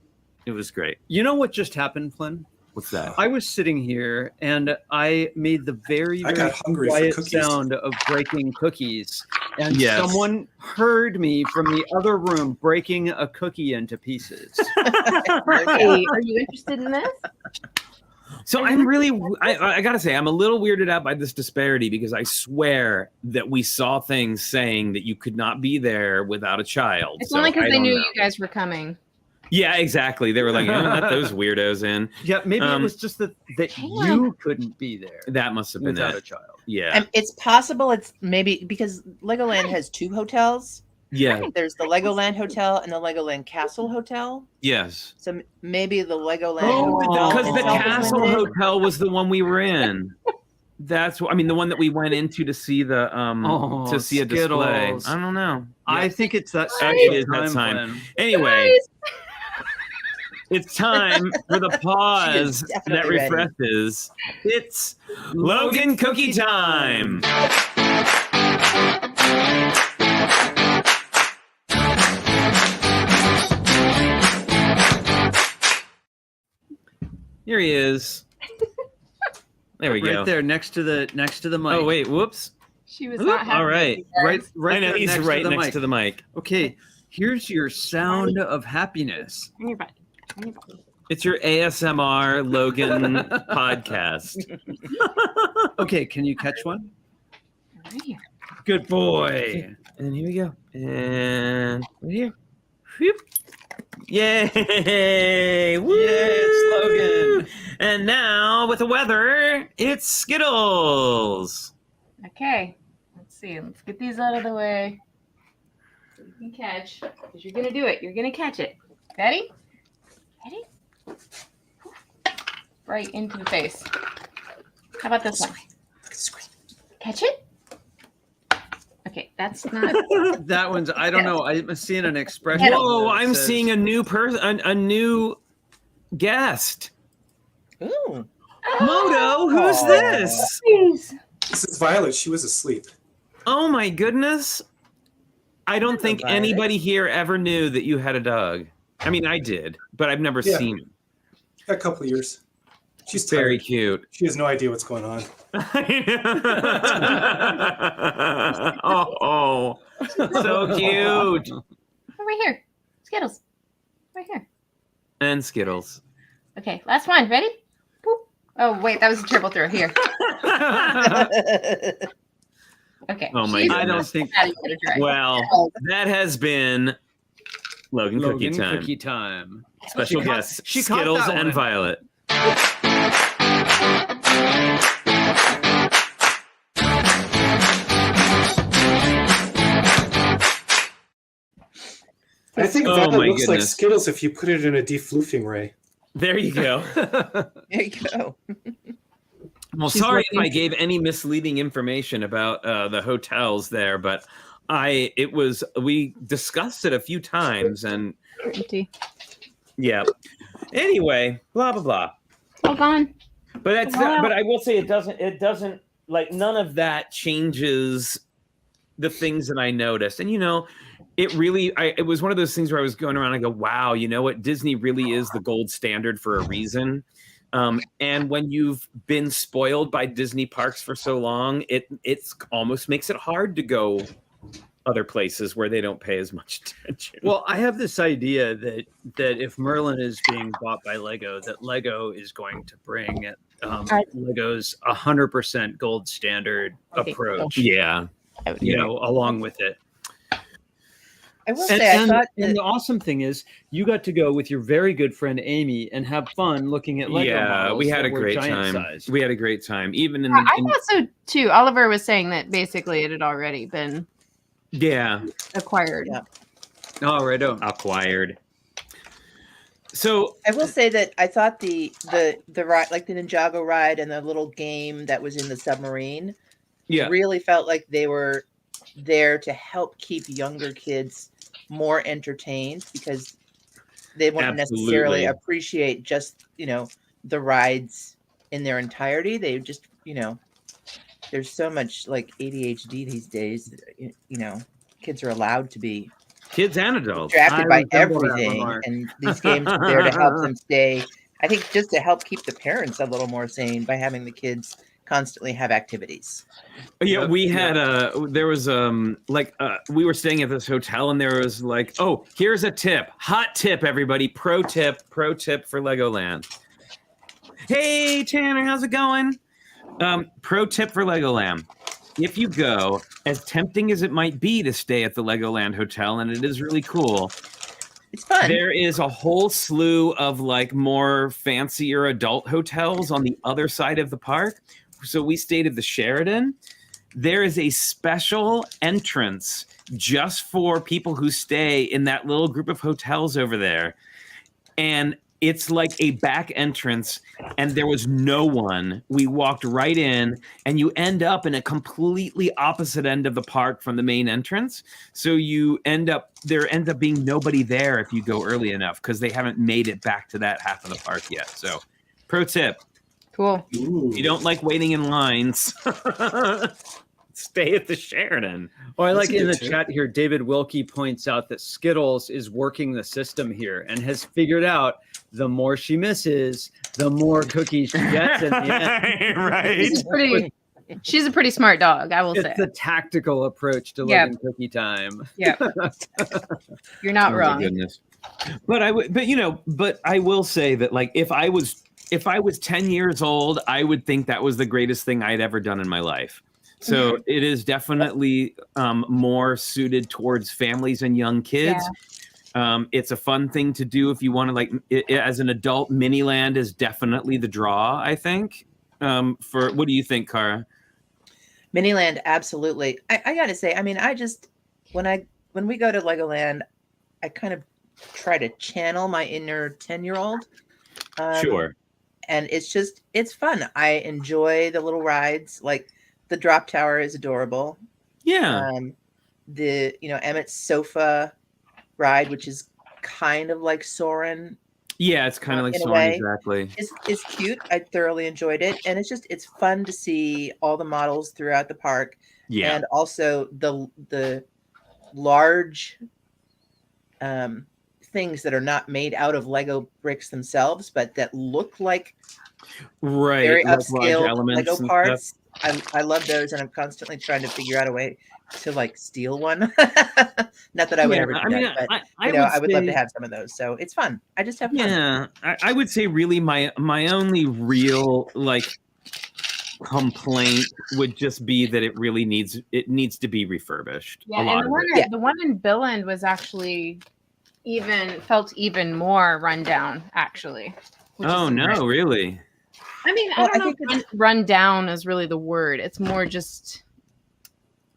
It was great. You know what just happened, Flynn? What's that? I was sitting here and I made the very, very quiet sound of breaking cookies. And someone heard me from the other room breaking a cookie into pieces. Hey, are you interested in this? So I'm really, I got to say, I'm a little weirded out by this disparity because I swear that we saw things saying that you could not be there without a child. It's only because they knew you guys were coming. Yeah, exactly. They were like, let those weirdos in. Yeah, maybe it was just that you couldn't be there. That must have been without a child. Yeah. And it's possible it's maybe because Legoland has two hotels. Yeah. There's the Legoland Hotel and the Legoland Castle Hotel. Yes. So maybe the Legoland Hotel. Because the Castle Hotel was the one we were in. That's what I mean. The one that we went into to see the to see a display. I don't know. I think it's that. It is that time. Anyway. It's time for the pause that definitely ready. refreshes. It's Logan Cookie Time. Here he is. There we go. Right there, next to the mic. Oh wait, whoops. She was Oop, not happy. all right. Right I know there he's right to the next mic. to the mic. Okay, here's your sound of happiness. On your butt. On your butt. It's your ASMR Logan podcast. Okay, can you catch one? Right here. Good boy. And here we go. And right here. Whoop. Yay! Woo! It's Logan. And now with the weather, it's Skittles. Okay. Let's see. Let's get these out of the way. So you can catch. Because you're going to do it. You're going to catch it. Ready? Ready? Right into the face. How about this one? Catch it? Okay, that's not. That one's, I don't know. I'm seeing an expression. Whoa! that I'm says- seeing a new person, a new guest. Ooh. Moto, who's Aw. this? Please. This is Violet. She was asleep. Oh my goodness! I don't think Violet. anybody here ever knew that you had a dog. I mean, I did, but I've never Yeah. seen it. A couple of years. She's Very tired. cute. She has no idea what's going on. Oh, so cute. Right here. Skittles. Right here. And Skittles. Okay, last one. Ready? Boop. Oh, wait, that was a triple throw. Here. Okay. Oh my she's I don't goodness. think out of here to dry. Well, that has been Logan Cookie Logan Time. Cookie Time. Special She caught- guests she caught Skittles that and one. Violet. I think Oh Violet my looks like goodness. Skittles if you put it in a defloofing ray. There you go. There you go. Well, She's sorry if looking- I gave any misleading information about the hotels there, but we discussed it a few times, and Empty. yeah. Anyway, blah blah blah. All gone. But that's Wow. but I will say it doesn't like none of that changes the things that I noticed. And it really it was one of those things where I was going around and I go, wow, you know what? Disney really is the gold standard for a reason. And when you've been spoiled by Disney parks for so long, it's almost makes it hard to go other places where they don't pay as much attention. Well, I have this idea that if Merlin is being bought by Lego, that Lego is going to bring Lego's 100% gold standard Okay. approach, yeah. along with it. I will And, say, I and, thought and that, the awesome thing is, you got to go with your very good friend Amy and have fun looking at Lego Yeah, models we had that a were great giant time. sized. We had a great time. Even in I the thought so too. Oliver was saying that basically it had already been yeah, acquired. Yeah. Oh, right. acquired. So I will say that I thought the ride, like the Ninjago ride and the little game that was in the submarine, yeah, really felt like they were there to help keep younger kids more entertained because they wouldn't necessarily Absolutely. appreciate just the rides in their entirety. They just there's so much like ADHD these days. Kids are allowed to be kids and adults. distracted I by resemble that everything, remark. and these games are there to help them stay. I think just to help keep the parents a little more sane by having the kids constantly have activities. Yeah, Yep, we had there was we were staying at this hotel and there was like, oh, here's a tip. Hot tip, everybody. Pro tip for Legoland. Hey Tanner, how's it going? Pro tip for Legoland. If you go, as tempting as it might be to stay at the Legoland Hotel, and it is really cool, It's fun. there is a whole slew of like more fancier adult hotels on the other side of the park. So we stayed at the Sheraton. There is a special entrance just for people who stay in that little group of hotels over there. And It's like a back entrance, and there was no one. We walked right in, and you end up in a completely opposite end of the park from the main entrance. So there ends up being nobody there if you go early enough, because they haven't made it back to that half of the park yet. So, pro tip: Cool. Ooh. if you don't like waiting in lines, stay at the Sheridan. Well, I That's like a in good the tip. chat here, David Wilkie points out that Skittles is working the system here and has figured out the more she misses, the more cookies she gets in the end. Right. She's a pretty smart dog, I will say. It's the tactical approach to Yep. living cookie time. Yep. You're not Oh my wrong. goodness. But I will say that, like, if I was 10 years old, I would think that was the greatest thing I'd ever done in my life. So it is definitely more suited towards families and young kids. It's a fun thing to do if you want to, like, as an adult. Miniland is definitely the draw, I think. For what do you think, Cara? Miniland, absolutely. I gotta say, I mean, I just when we go to Legoland, I kind of try to channel my inner 10-year-old. Sure. And it's fun. I enjoy the little rides. Like the drop tower is adorable. Yeah. The Emmett's sofa ride, which is kind of like Soarin'. Yeah, it's kind of like in a Soarin', way. exactly. It's cute. I thoroughly enjoyed it, and it's fun to see all the models throughout the park. Yeah. And also the large things that are not made out of Lego bricks themselves, but that look like Right. very like large upscale elements Lego and stuff. parts. I love those, and I'm constantly trying to figure out a way to like steal one. Not that I would Yeah, ever do I mean, that, but I would love to say- have some of those. So it's fun. I just have fun. Yeah, I would say really my only real, like, complaint would just be that it really needs to be refurbished. Yeah, a lot and of it. Yeah. the one in Billund was actually felt even more rundown, actually. which Oh is no, great. really? I mean, Well, I I don't know think if run down is really the word. It's more just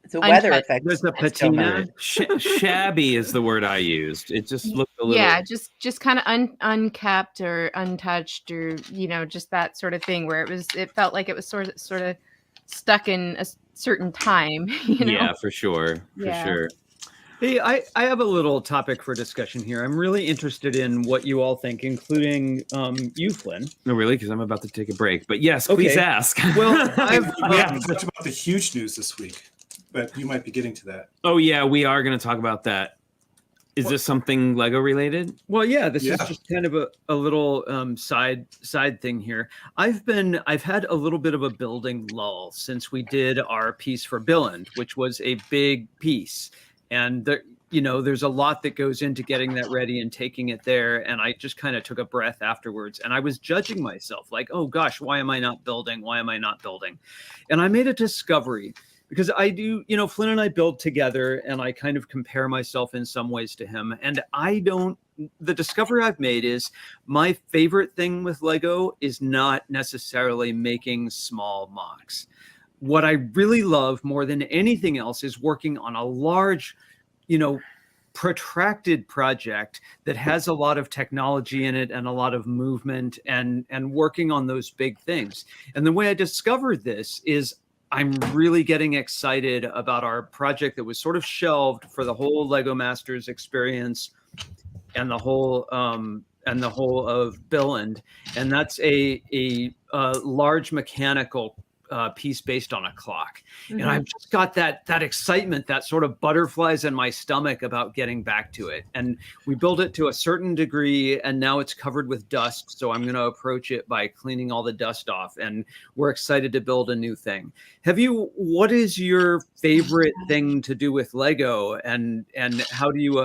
It's a weather Untouched. effect. There's a so patina. much. Shabby is the word I used. It just looked a little. yeah, just kind of unkept or untouched, or just that sort of thing where it felt like it was sort of stuck in a certain time. Yeah, for sure. Yeah. For sure. Hey, I have a little topic for discussion here. I'm really interested in what you all think, including you, Flynn. No, really, because I'm about to take a break. But yes, please Okay. ask. Well, We haven't talked about the huge news this week, but you might be getting to that. Oh yeah, we are going to talk about that. Is this something Lego related? Well, yeah, this is Yeah. just kind of a little side thing here. I've had a little bit of a building lull since we did our piece for Billund, which was a big piece, and there's a lot that goes into getting that ready and taking it there. And I just kind of took a breath afterwards, and I was judging myself, like, oh gosh, why am I not building? Why am I not building? And I made a discovery. Because I do, Flynn and I build together, and I kind of compare myself in some ways to him. And the discovery I've made is my favorite thing with Lego is not necessarily making small mocks. What I really love more than anything else is working on a large, protracted project that has a lot of technology in it and a lot of movement and working on those big things. And the way I discovered this is I'm really getting excited about our project that was sort of shelved for the whole Lego Masters experience and the whole of Billund, and that's a large mechanical piece based on a clock. Mhm. And I've just got that excitement, that sort of butterflies in my stomach about getting back to it. And we built it to a certain degree, and now it's covered with dust. So I'm going to approach it by cleaning all the dust off. And we're excited to build a new thing. What is your favorite thing to do with Lego? And how do you,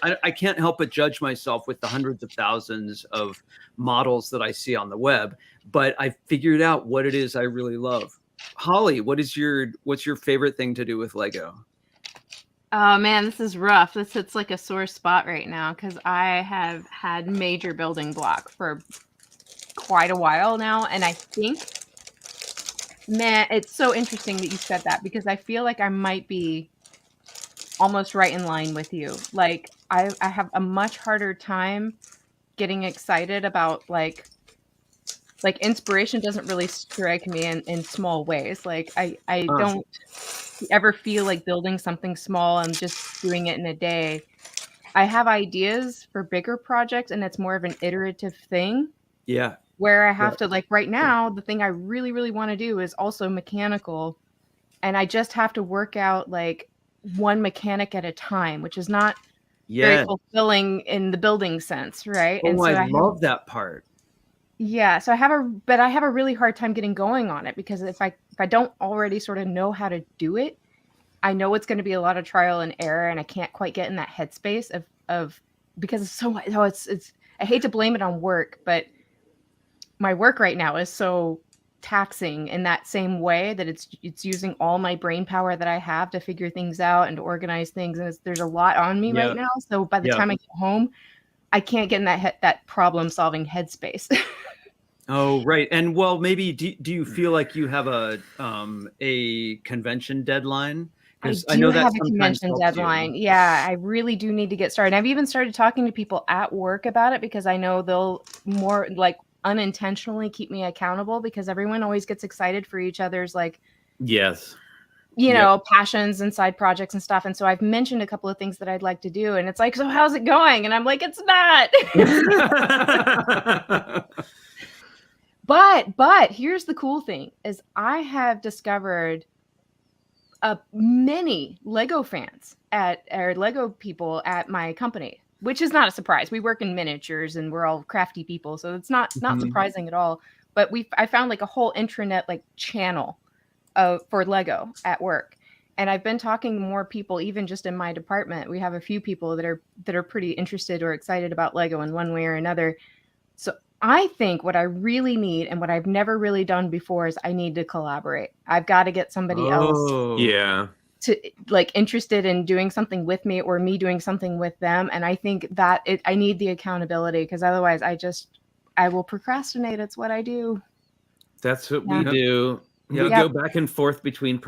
I can't help but judge myself with the hundreds of thousands of models that I see on the web, but I figured out what it is I really love. Holly, what's your favorite thing to do with Lego? Oh man, this is rough. This hits like a sore spot right now because I have had major building block for quite a while now, and I think, man, it's so interesting that you said that because I feel like I might be almost right in line with you. Like I have a much harder time getting excited about like inspiration doesn't really strike me in small ways. Like I don't ever feel like building something small and just doing it in a day. I have ideas for bigger projects, and it's more of an iterative thing Yeah. where I have to, like, right now, the thing I really, really want to do is also mechanical, and I just have to work out like one mechanic at a time, which is not very Yeah. fulfilling in the building sense, right? Oh, And so I love that part. yeah, so I have a really hard time getting going on it because if I don't already sort of know how to do it, I know it's going to be a lot of trial and error, and I can't quite get in that headspace of because it's so it's I hate to blame it on work, but my work right now is so taxing in that same way that it's using all my brain power that I have to figure things out and to organize things, and there's a lot on me right now. So by the time I get home, I can't get in that problem solving headspace. Oh, right. And well, maybe do you feel like you have a convention deadline? I Because do I know that have a sometimes convention helps you. deadline. Yeah, I really do need to get started. I've even started talking to people at work about it because I know they'll more like unintentionally keep me accountable because everyone always gets excited for each other's like, Yes. you know, passions and side projects and stuff. And so I've mentioned a couple of things that I'd like to do, and it's like, so how's it going? And I'm like, it's not. But here's the cool thing is I have discovered many Lego fans or Lego people at my company, which is not a surprise. We work in miniatures and we're all crafty people, so it's not surprising at all. But I found like a whole intranet like channel for Lego at work, and I've been talking to more people, even just in my department. We have a few people that are pretty interested or excited about Lego in one way or another. So I think what I really need and what I've never really done before is I need to collaborate. I've got to get somebody else Yeah. to like interested in doing something with me or me doing something with them. And I think that I need the accountability because otherwise I will procrastinate. It's what I do. That's what we do. We go back and forth between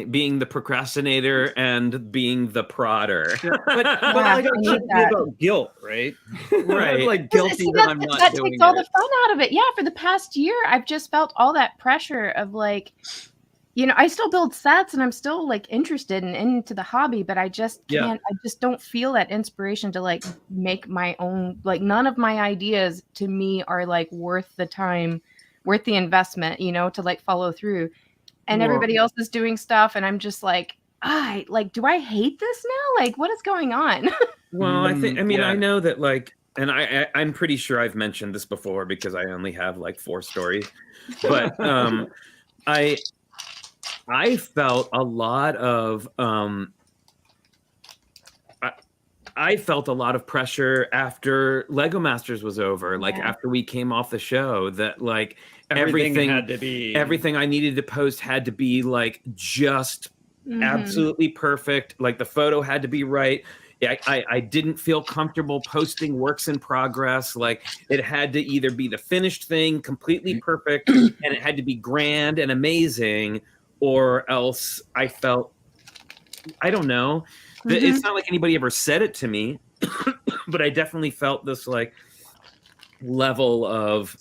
being the procrastinator and being the prodder. But like, it shouldn't be about guilt, right? Right. I'm like guilty that I'm not that doing takes all it. the fun out of it. Yeah, for the past year, I've just felt all that pressure of like, you know, I still build sets and I'm still like interested and into the hobby, but I just can't. I just don't feel that inspiration to like make my own. Like none of my ideas to me are like worth the time, worth the investment, you know, to like follow through. And everybody else is doing stuff, and I'm just like, do I hate this now? Like, what is going on? Well, I know that like, and I'm pretty sure I've mentioned this before because I only have like 4 stories, but I felt a lot of I felt a lot of pressure after Lego Masters was over, like after we came off the show, that like everything had to be, everything I needed to post had to be like just absolutely perfect. Like the photo had to be right. I didn't feel comfortable posting works in progress. Like it had to either be the finished thing, completely perfect, and it had to be grand and amazing, or else I felt, I don't know. It's not like anybody ever said it to me, but I definitely felt this like level of,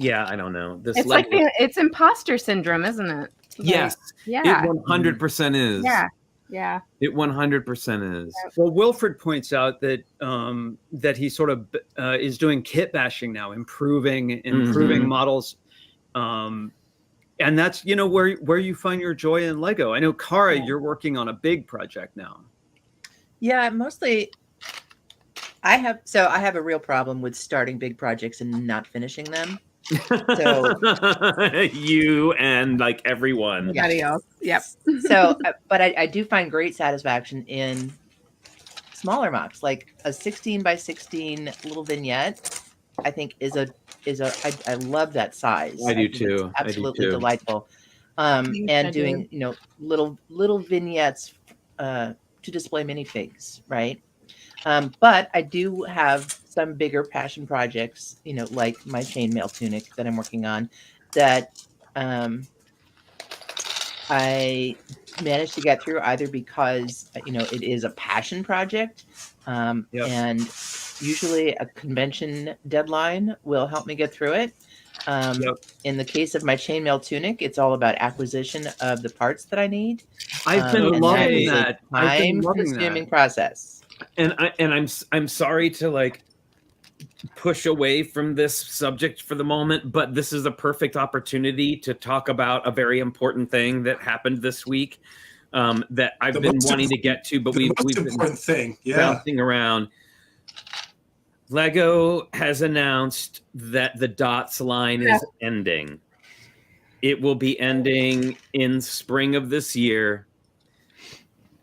I don't know. This it's like it's imposter syndrome, isn't it? Like, yes. Yeah. It 100% is. Yeah. Yeah. It 100% is. Well, Wilfred points out that that he sort of is doing kit bashing now, improving models. And that's, you know, where you find your joy in Lego. I know, Kara, you're working on a big project now. Yeah, mostly I have a real problem with starting big projects and not finishing them. So you and like everyone. Everybody else. Yep. So, but I do find great satisfaction in smaller mocks, like a 16 by 16 little vignette. I think I love that size. I do too. Absolutely delightful. And doing, you know, little vignettes to display minifigs, right? But I do have some bigger passion projects, you know, like my chainmail tunic that I'm working on, that I managed to get through either because, you know, it is a passion project, and Usually a convention deadline will help me get through it. Yep. In the case of my chainmail tunic, it's all about acquisition of the parts that I need. I've been And that loving is a that. I've been loving time-consuming that. process. And I'm sorry to like push away from this subject for the moment, but this is a perfect opportunity to talk about a very important thing that happened this week that I've been wanting to get to, but we've been important thing, bouncing around. Lego has announced that the Dots line is ending. It will be ending in spring of this year.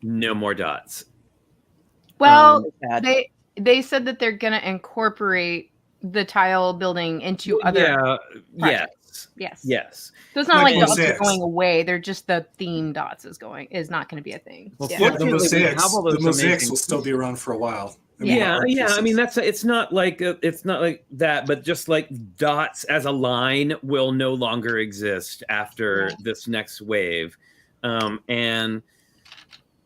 No more Dots. Well, they said that they're going to incorporate the tile building into other projects. Yes. So it's not like dots are going away. They're just the theme dots is not going to be a thing. Well, the mosaics will still be around for a while. I mean, it's not like that, but just like Dots as a line will no longer exist after this next wave, and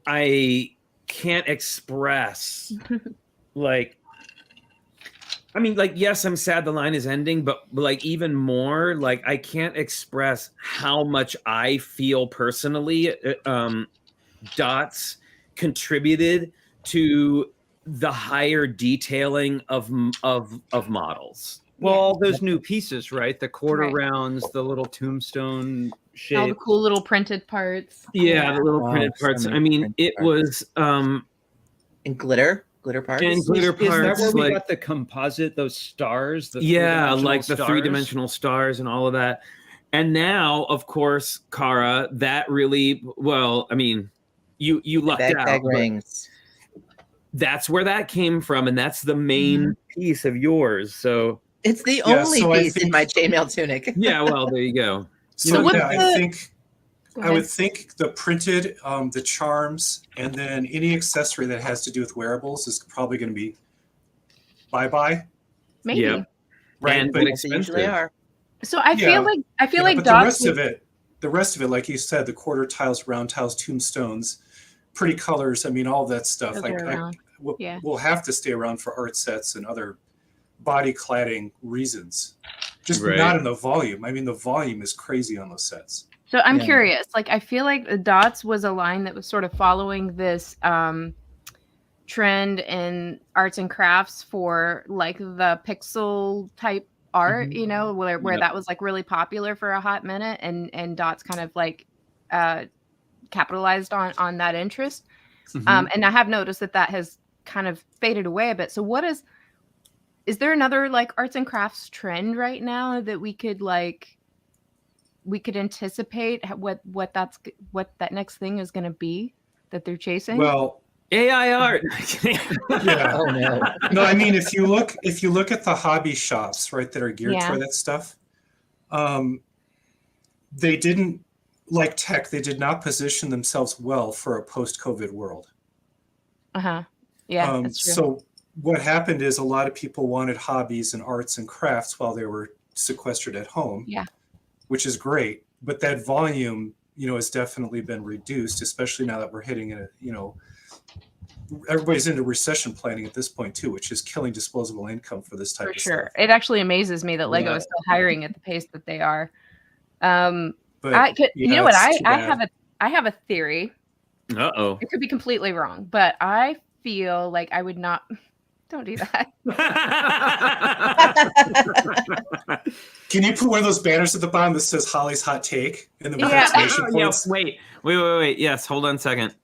I can't express like. I mean, like, yes, I'm sad the line is ending, but like even more, like I can't express how much I feel personally. Dots contributed to the higher detailing of models. Well, all those new pieces, right? The quarter rounds, the little tombstone shape, all the cool little printed parts. Yeah, the little printed parts. I mean, it was and glitter parts. And glitter parts. Is that where we got the composite, those stars? Like the three-dimensional stars and all of that. And now, of course, Cara, that really, well, I mean, you lucked out. Rings. That's where that came from, and that's the main piece of yours. So it's the only piece in my chainmail tunic. Yeah, well, there you go. So I would think the printed, the charms, and then any accessory that has to do with wearables is probably going to be bye-bye. Maybe. Yeah. Right, and but they usually are. So I feel like but the rest of it, like you said, the quarter tiles, round tiles, tombstones, pretty colors. I mean, all that stuff. We'll have to stay around for art sets and other body cladding reasons. Just not in the volume. I mean, the volume is crazy on those sets. So I'm curious, like, I feel like the Dots was a line that was sort of following this trend in arts and crafts for like the pixel type art, you know, where that was like really popular for a hot minute, and Dots kind of like capitalized on that interest. And I have noticed that has kind of faded away a bit. So is there another like arts and crafts trend right now that we could anticipate what that next thing is going to be that they're chasing? Well, AI art. Oh no. No, I mean, if you look at the hobby shops, right, that are geared toward that stuff, they didn't, like tech, they did not position themselves well for a post-COVID world. Yeah, that's true. So what happened is a lot of people wanted hobbies and arts and crafts while they were sequestered at home. Yeah. Which is great, but that volume, has definitely been reduced, especially now that we're hitting a, everybody's into recession planning at this point too, which is killing disposable income for this type of stuff. It actually amazes me that Lego is still hiring at the pace that they are. You know what? I have a theory. Uh-oh. It could be completely wrong, but I feel like I would not. Don't do that. Can you put one of those banners at the bottom that says Holly's hot take in the exclamation points? Wait. Yes, hold on a second.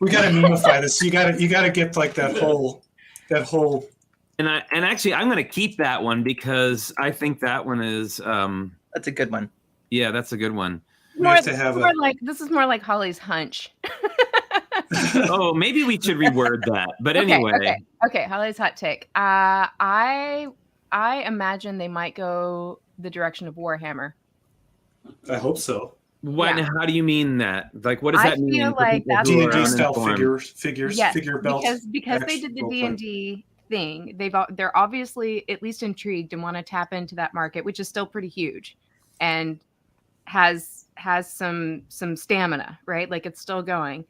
We gotta memify this. You gotta get like that whole. And actually, I'm gonna keep that one because I think that one is. That's a good one. Yeah, that's a good one. This is more like Holly's hunch. Oh, maybe we should reword that. But anyway. Okay. Holly's hot take. I imagine they might go the direction of Warhammer. I hope so. How do you mean that? Like, what does that mean? I feel like that's D&D style figures, yes, figure belts. Because they did the D&D thing. They're obviously at least intrigued and want to tap into that market, which is still pretty huge, and has some stamina, right? Like it's still going.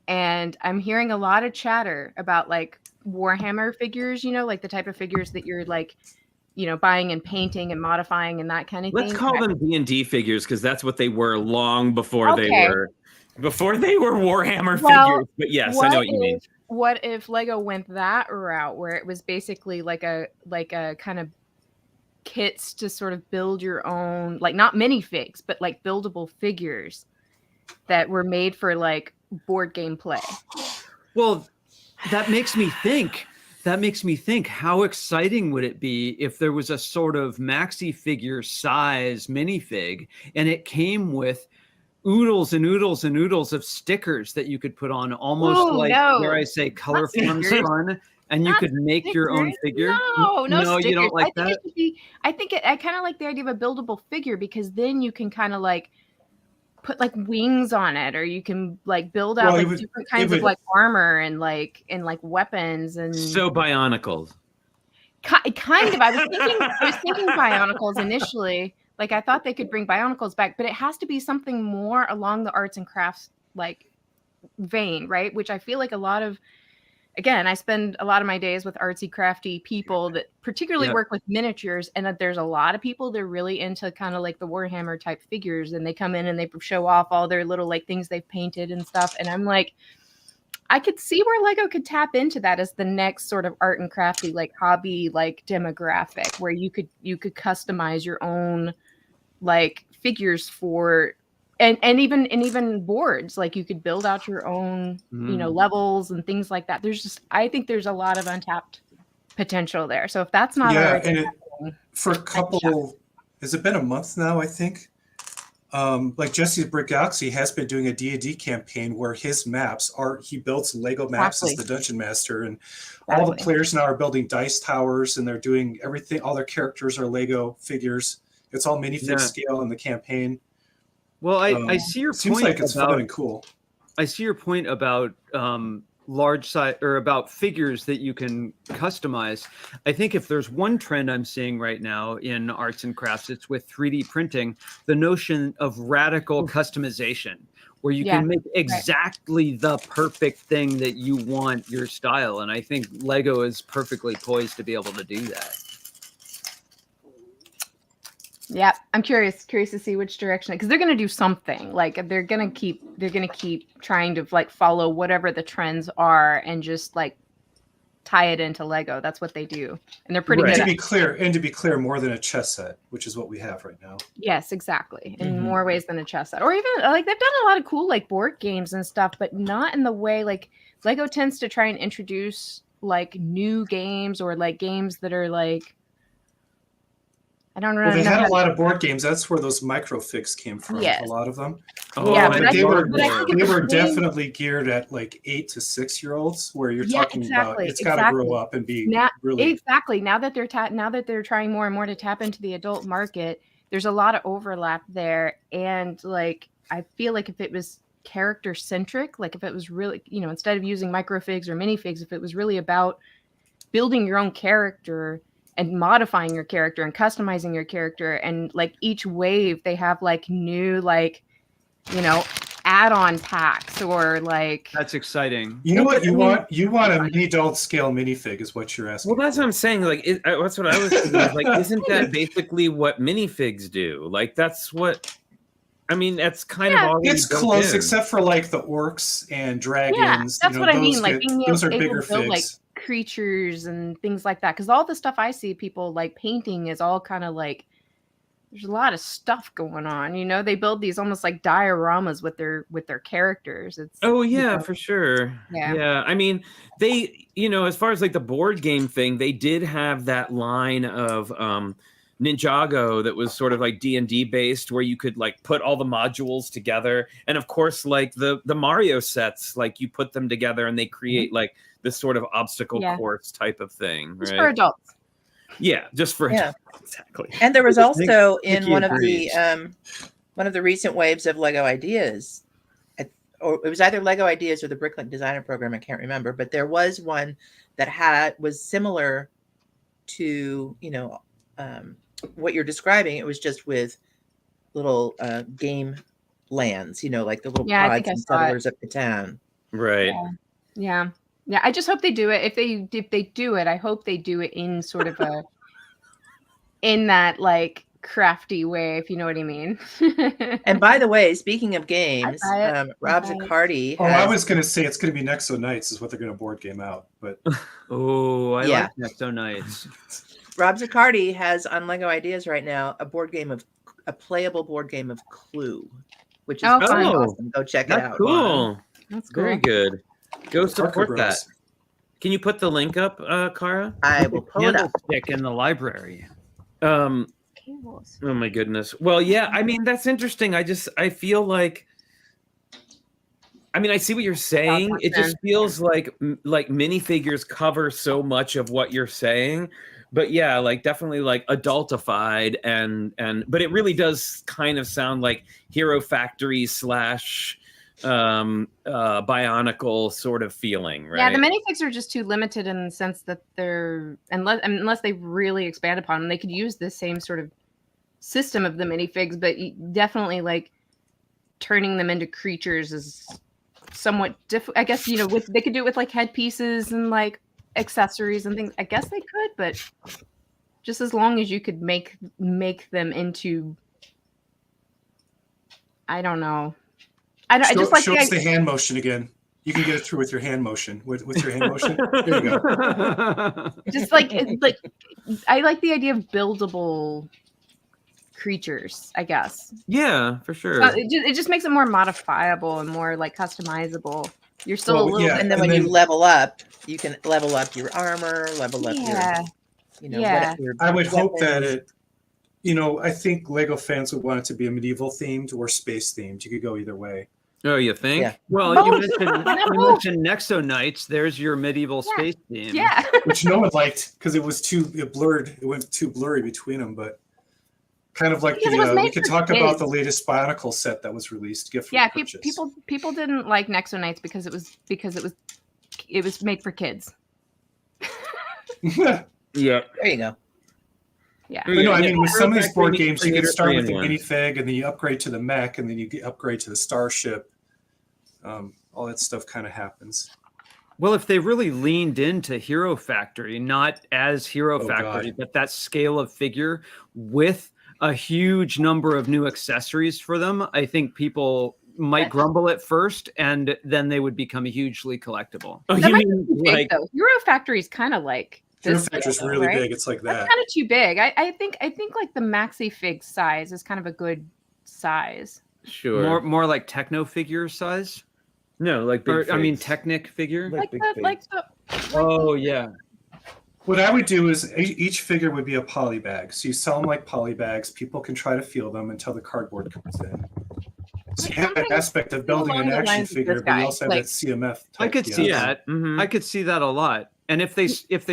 And I'm hearing a lot of chatter about like Warhammer figures, you know, like the type of figures that you're like, you know, buying and painting and modifying and that kind of Let's thing. call them D&D figures because that's what they were long before they Okay. were Warhammer Well, figures. But yes, I know what you mean. What if Lego went that route where it was basically like a kind of kits to sort of build your own, like not minifigs, but like buildable figures that were made for like board game play? Well, that makes me think. How exciting would it be if there was a sort of maxi figure size minifig and it came with oodles and oodles and oodles of stickers that you could put on, almost Ooh, like, no. dare I say, color Not forms stickers. fun, and you Not could make your own stickers. figure? No stickers. You don't like I think that? it should be, I kind of like the idea of a buildable figure because then you can kind of like put like wings on it, or you can like build out like different kinds of like armor and like weapons and So Bionicles. Kind of. I was thinking Bionicles initially. Like I thought they could bring Bionicles back, but it has to be something more along the arts and crafts like vein, right? Which I feel like a lot of, again, I spend a lot of my days with artsy crafty people that particularly work with miniatures, and that there's a lot of people that are really into kind of like the Warhammer type figures, and they come in and they show off all their little like things they've painted and stuff. And I'm like, I could see where Lego could tap into that as the next sort of art and crafty like hobby like demographic, where you could customize your own like figures for and even boards. Like you could build out your own you know levels and things like that. I think there's a lot of untapped potential there. So if that's not for a couple, has it been a month now? I think. Like Jesse's Brick Galaxy has been doing a D&D campaign where his maps are, he builds Lego maps as the Dungeon Master, and all the players now are building dice towers, and they're doing everything. All their characters are Lego figures. It's all minifig scale in the campaign. Well, I see your point. Seems like it's fun and cool. I see your point about large size, or about figures that you can customize. I think if there's one trend I'm seeing right now in arts and crafts, it's with 3D printing, the notion of radical customization, where you can make exactly the perfect thing that you want your style. And I think Lego is perfectly poised to be able to do that. Yeah, I'm curious to see which direction, because they're going to do something. Like they're going to keep trying to like follow whatever the trends are and just like tie it into Lego. That's what they do, and they're pretty good. To be clear, more than a chess set, which is what we have right now. Yes, exactly. In more ways than a chess set, or even like they've done a lot of cool like board games and stuff, but not in the way like Lego tends to try and introduce like new games, or like games that are like, I don't know. Well, they had a lot of board games. That's where those microfigs came from. A lot of them. But they were definitely geared at like 8 to 6 year olds, where you're talking about it's got to grow up and be really exactly. Now that they're trying more and more to tap into the adult market, there's a lot of overlap there. And like I feel like if it was character centric, like if it was really, you know, instead of using microfigs or minifigs, if it was really about building your own character and modifying your character and customizing your character, and like each wave they have like new like, you know, add-on packs, or like, that's exciting. You know what you want? You want a mini adult scale minifig is what you're asking. Well, that's what I'm saying. Like that's what I was thinking. Like, isn't that basically what minifigs do? Like that's what, I mean, that's kind of all it's close, except for like the orcs and dragons. That's what I mean. Like those are bigger figs. Like creatures and things like that, because all the stuff I see people like painting is all kind of like, there's a lot of stuff going on, you know. They build these almost like dioramas with their characters. It's for sure. I mean, they, you know, as far as like the board game thing, they did have that line of Ninjago that was sort of like D&D based, where you could like put all the modules together, and of course like the Mario sets, like you put them together and they create like this sort of obstacle course type of thing, right? Just for adults. Yeah, just for exactly. And there was also in one of the recent waves of Lego Ideas, or it was either Lego Ideas or the Bricklink Designer Program, I can't remember, but there was one that was similar to, you know, what you're describing. It was just with little game lands, you know, like the little pods and settlers of the town. Right. Yeah. Yeah, I just hope they do it. If they do it, I hope they do it in sort of a in that like crafty way, if you know what I mean. And by the way, speaking of games, buy it. Rob buy it. Zaccardi Oh, I has was going to say it's going to be Nexo Nights is what they're going to board game out, but Oh, I Yeah. like Nexo Nights. Rob Zaccardi has on Lego Ideas right now a playable board game of Clue, which is Oh, really fun. awesome. Go check it That's out. cool. That's cool. Very good. Go Parker support that. Bros. Can you put the link up, Kara? I will pull it up. Candlestick in the library. Cables. Oh my goodness. Well, yeah, I mean that's interesting. I feel like I mean I see what you're saying. It just feels like minifigures cover so much of what you're saying. But yeah, like definitely like adultified and but it really does kind of sound like Hero Factory / Bionicle sort of feeling, right? Yeah, the minifigs are just too limited in the sense that they're unless they really expand upon them, they could use the same sort of system of the minifigs, but definitely like turning them into creatures is somewhat difficult. I guess they could do it with like headpieces and like accessories and things. I guess they could, but just as long as you could make them into, I don't know. I just like show us the hand motion again. You can get it through with your hand motion. With your hand motion, there you go. Just like I like the idea of buildable creatures, I guess. Yeah, for sure. It just makes it more modifiable and more like customizable. You're still a little bit, and then when you level up, you can level up your armor, level up your I would hope that it. I think Lego fans would want it to be a medieval themed or space themed. You could go either way. Oh, you think? Yeah. Well, you mentioned Nexo Nights. There's your medieval space theme. Yeah. Which no one liked because it blurred. It went too blurry between them, but kind of like we could talk about the latest Bionicle set that was released. Gift for purchase. people didn't like Nexo Nights because it was made for kids. Yeah. There you go. Yeah. But no, I mean, with some of these board games, you can start with the minifig, and then you upgrade to the mech, and then you upgrade to the starship. All that stuff kind of happens. Well, if they really leaned into Hero Factory, not as Hero Factory, but that scale of figure with a huge number of new accessories for them, I think people might grumble at first, and then they would become hugely collectible. Oh, you mean like Hero Factory is kind of like. Hero Factory is really big. It's like that. That's kind of too big. I think like the maxi fig size is kind of a good size. Sure. More like techno figure size. No, like big. I mean, Technic figure. Oh yeah. What I would do is each figure would be a poly bag. So you sell them like poly bags. People can try to feel them until the cardboard comes in. So you have that aspect of building an action figure, but you also have that CMF. I could see that. I could see that a lot. And if they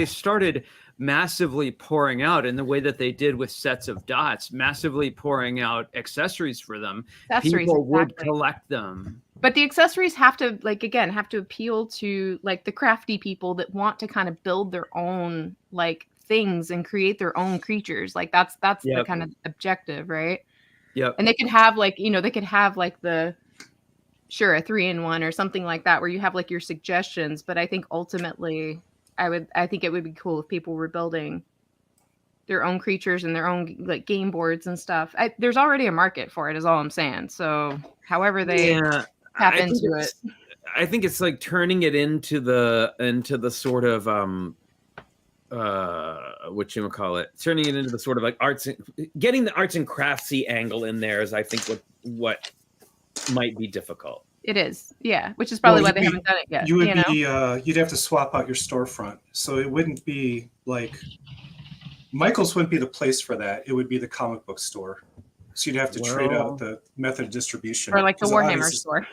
started massively pouring out in the way that they did with sets of dots, massively pouring out accessories for them, people would collect them. But the accessories have to appeal to like the crafty people that want to kind of build their own like things and create their own creatures. Like that's the kind of objective, right? Yep. And they could have like, they could have like a 3-in-1 or something like that where you have like your suggestions. But I think ultimately I think it would be cool if people were building their own creatures and their own like game boards and stuff. There's already a market for it, is all I'm saying. So however they tap into it, I think it's like turning it into the sort of whatchamacallit, turning it into the sort of like getting the arts and craftsy angle in there is I think what might be difficult. It is, yeah, which is probably why they haven't done it yet. You'd have to swap out your storefront, so it wouldn't be like Michael's wouldn't be the place for that. It would be the comic book store. So you'd have to trade out the method of distribution, or like the Warhammer store.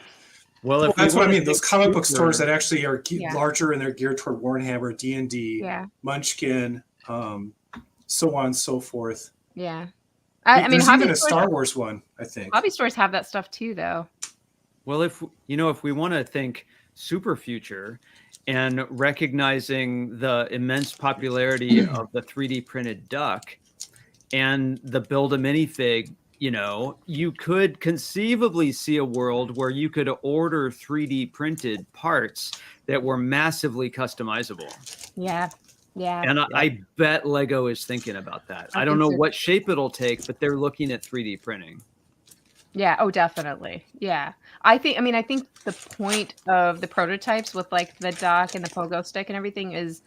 Well, that's what I mean. Those comic book stores that actually are larger and they're geared toward Warhammer, D&D, Munchkin, so on and so forth. Yeah, there's even a Star Wars one, I think. Hobby stores have that stuff too, though. Well, if we want to think super future and recognizing the immense popularity of the 3D printed duck and the build a minifig, you know, you could conceivably see a world where you could order 3D printed parts that were massively customizable. Yeah. And I bet Lego is thinking about that. I don't think know so. what shape it'll take, but they're looking at 3D printing. Yeah. Oh, definitely. Yeah. I think the point of the prototypes with like the dock and the pogo stick and everything is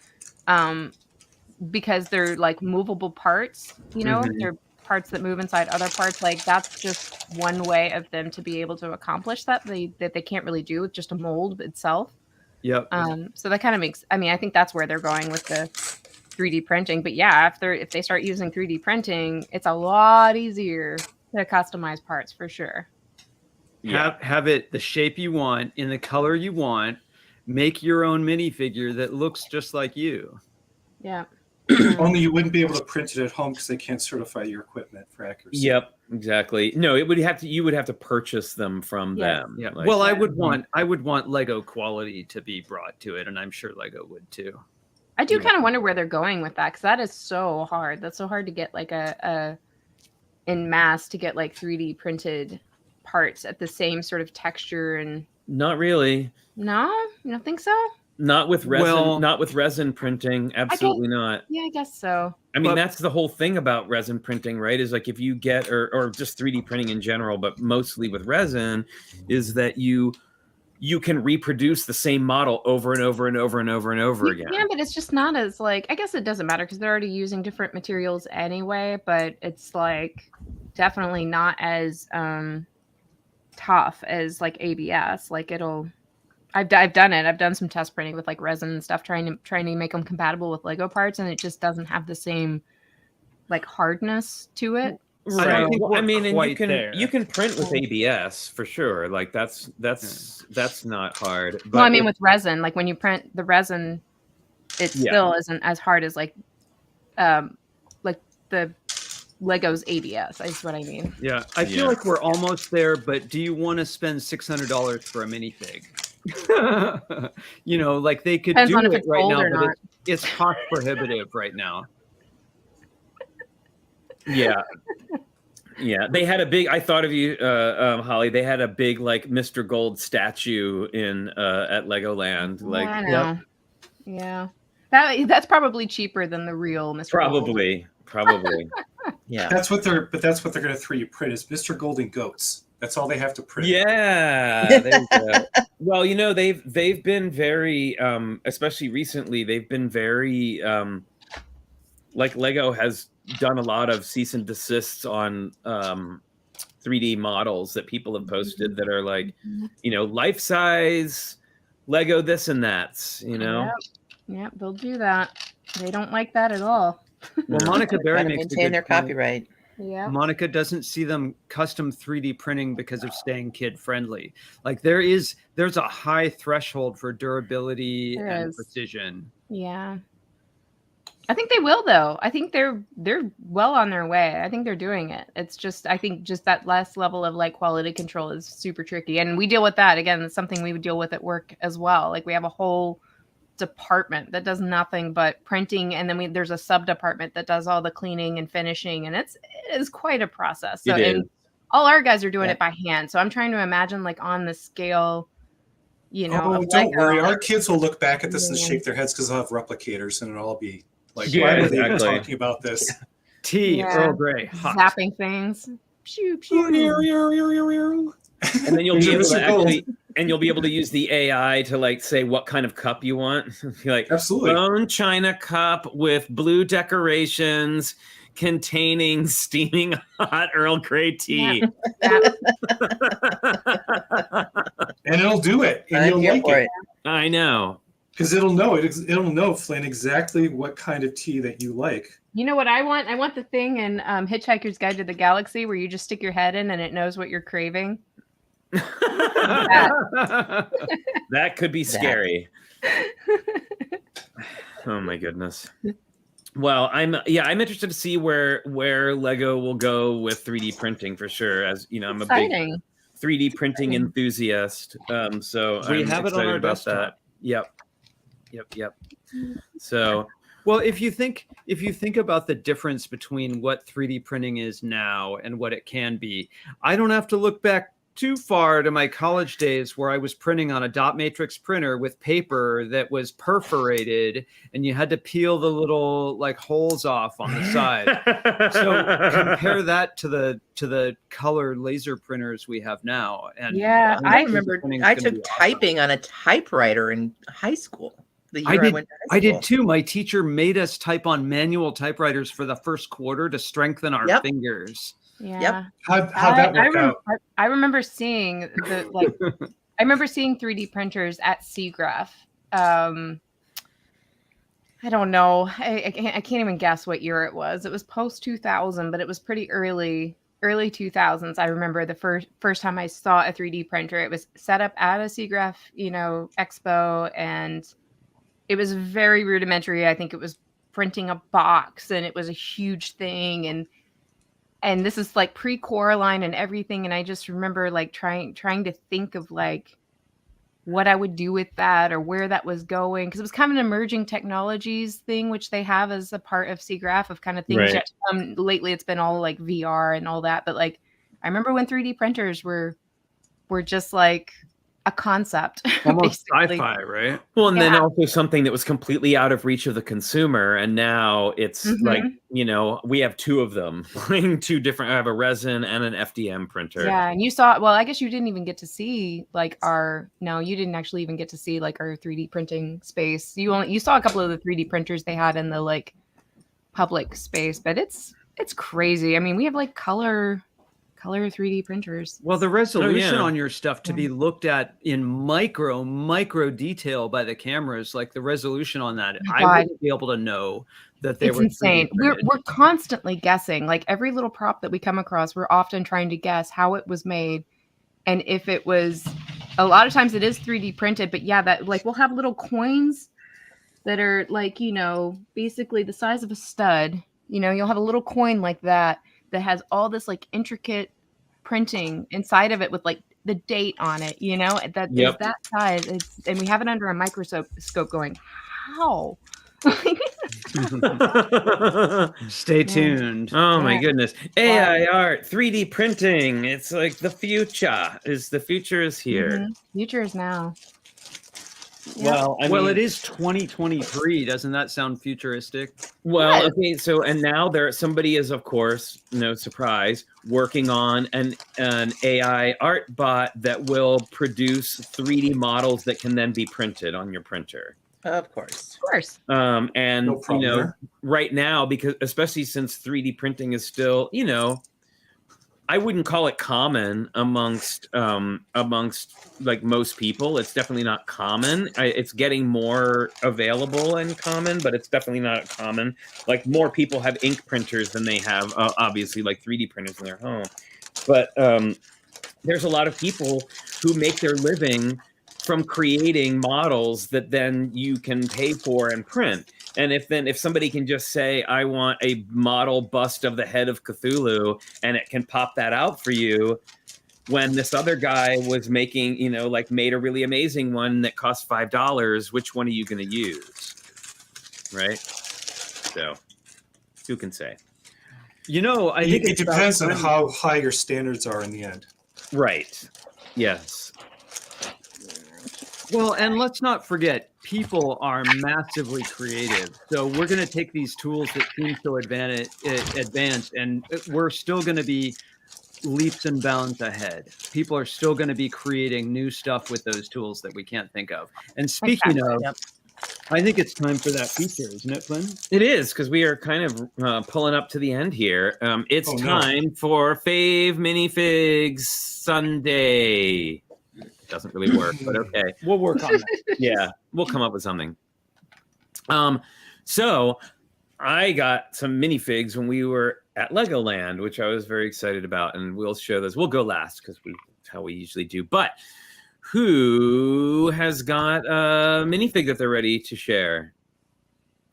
because they're like movable parts, you know, Mhm. they're parts that move inside other parts. Like that's just one way of them to be able to accomplish that they can't really do with just a mold itself. Yep. So that kind of makes, I think that's where they're going with the 3D printing. But yeah, if they start using 3D printing, it's a lot easier to customize parts for sure. Have it the shape you want in the color you want. Make your own minifigure that looks just like you. Yeah. Only you wouldn't be able to print it at home because they can't certify your equipment for accuracy. Yep, exactly. No, you would have to purchase them from them. Yeah. Like, Well, I would want Lego quality to be brought to it, and I'm sure Lego would too. I do kind of wonder where they're going with that, because that is so hard. That's so hard to get like a in mass to get like 3D printed parts at the same sort of texture and. Not really. No, you don't think so? Not with resin. Well- not with resin printing. Absolutely not. Yeah, I guess so. I mean, But- that's the whole thing about resin printing, right? Is like if you get or just 3D printing in general, but mostly with resin, is that you can reproduce the same model over and over and over and over and over again. Yeah, but it's just not as like, I guess it doesn't matter because they're already using different materials anyway, but it's like definitely not as tough as like ABS. Like I've done it. I've done some test printing with like resin and stuff, trying to make them compatible with Lego parts, and it just doesn't have the same like hardness to it. I don't think Well, we're I mean, and quite there. you can print with ABS for sure. Like that's not hard. But Well, I mean, with resin, like when you print the resin, it still isn't as hard as like the Lego's ABS. Is what I mean. Yeah, I feel like we're almost there, but do you want to spend $600 for a minifig? You know, like they could Depends do on if it it's right gold now, or but not. it's cost prohibitive right now. Yeah. Yeah, they had a big. I thought of you, Holly. They had a big like Mr. Gold statue in at Legoland. Like, I know. Yeah, that's probably cheaper than the real Mr. Gold. probably. Yeah. That's what they're going to 3D print is Mr. Golden Goats. That's all they have to print. Yeah. There you go. Well, you know, they've been very, especially recently, they've been very, like Lego has done a lot of cease and desists on 3D models that people have posted that are like, you know, life size Lego this and that, you know. Yep, they'll do that. They don't like that at all. Well, Monica Berry Trying to makes a maintain good their point. copyright. Yeah. Monica doesn't see them custom 3D printing because of staying kid friendly. Like there's a high threshold for durability There and is. precision. Yeah. I think they will though. I think they're well on their way. I think they're doing it. It's just I think just that last level of like quality control is super tricky. And we deal with that. Again, it's something we would deal with at work as well. Like we have a whole department that does nothing but printing, and then there's a sub department that does all the cleaning and finishing, and it is quite a process. So and all our guys are doing it by hand. So I'm trying to imagine like on the scale, you know. Oh, don't worry. Our kids will look back at this and shake their heads because they'll have replicators and it'll all be like, why were they even talking about this? Tea, Earl Grey, hot. Zapping things. Pew, pew. And then you'll be able to actually, and you'll be able to use the AI to like say what kind of cup you want. Like absolutely bone china cup with blue decorations containing steaming hot Earl Grey tea. Yeah. And it'll do it. And I'm you'll here like for it. I know. Because it'll know, Flynn, exactly what kind of tea that you like. You know what I want? I want the thing in Hitchhiker's Guide to the Galaxy where you just stick your head in and it knows what you're craving. That could be scary. Oh my goodness. Well, I'm interested to see where Lego will go with 3D printing for sure. As you know, I'm a big 3D printing enthusiast. So we I'm have it on our about desktop. that. Yep. So, Well, if you think about the difference between what 3D printing is now and what it can be, I don't have to look back too far to my college days where I was printing on a dot matrix printer with paper that was perforated and you had to peel the little like holes off on the side. So compare that to the color laser printers we have now. And Yeah, I 3D remember printing's I gonna took be awesome. typing on a typewriter in high school. The year I did. went to high I did school. too. My teacher made us type on manual typewriters for the first quarter to strengthen our Yep. fingers. Yeah. How'd that work out? I remember seeing the like. I remember seeing 3D printers at SIGGRAPH. I don't know. I can't even guess what year it was. It was post 2000, but it was pretty early 2000s. I remember the first time I saw a 3D printer. It was set up at a SIGGRAPH, expo, and it was very rudimentary. I think it was printing a box, and it was a huge thing, and this is like pre-Coraline and everything. And I just remember like trying to think of like what I would do with that or where that was going, because it was kind of an emerging technologies thing, which they have as a part of SIGGRAPH of kind of things Right. that lately it's been all like VR and all that. But like I remember when 3D printers were just like a concept. Almost basically. sci-fi, right? Well, and then Yeah. also something that was completely out of reach of the consumer, and now it's Mhm. like, we have two of them, two different. I have a resin and an FDM printer. Yeah, and you saw, well, I guess you didn't even get to see like you didn't actually even get to see like our 3D printing space. You saw a couple of the 3D printers they had in the like public space, but it's crazy. I mean, we have like color 3D printers. Well, the resolution yeah. on your stuff to be looked at in micro detail by the cameras, like the resolution on that, my I God. wouldn't be able to know that they It's were 3D insane. We're printed. constantly guessing. Like every little prop that we come across, we're often trying to guess how it was made, and if it was. A lot of times it is 3D printed, but yeah, that like we'll have little coins that are like basically the size of a stud. You'll have a little coin like that has all this like intricate printing inside of it with like the date on it. That is Yep. that size. And we have it under a microscope going, how? Stay tuned. Oh my Yeah. goodness. AI art, 3D printing. It's like the future is here. Mhm. Future is now. Yeah. Well, I Well, mean, it is 2023. Doesn't that sound futuristic? well, Yes. okay, so and now somebody is, of course, no surprise, working on an AI art bot that will produce 3D models that can then be printed on your printer. Of course. Of course. And No problem there. right now, because especially since 3D printing is still, I wouldn't call it common amongst like most people. It's definitely not common. It's getting more available and common, but it's definitely not common. Like more people have ink printers than they have obviously like 3D printers in their home. But there's a lot of people who make their living from creating models that then you can pay for and print. And if somebody can just say, I want a model bust of the head of Cthulhu, and it can pop that out for you, when this other guy was making, made a really amazing one that cost $5, which one are you going to use? Right? So who can say? I think It depends on how high your standards are in the end. Right. Yes. Well, and let's not forget, people are massively creative. So we're going to take these tools that seem so advanced, and we're still going to be leaps and bounds ahead. People are still going to be creating new stuff with those tools that we can't think of. And speaking of, Yep. I think it's time for that feature, isn't it, Flynn? It is, because we are kind of pulling up to the end here. It's time for Fave Minifigs Sunday. Doesn't really work, but okay. We'll work on that. Yeah, we'll come up with something. So I got some minifigs when we were at Legoland, which I was very excited about, and we'll show those. We'll go last because that's how we usually do. But who has got a minifig that they're ready to share?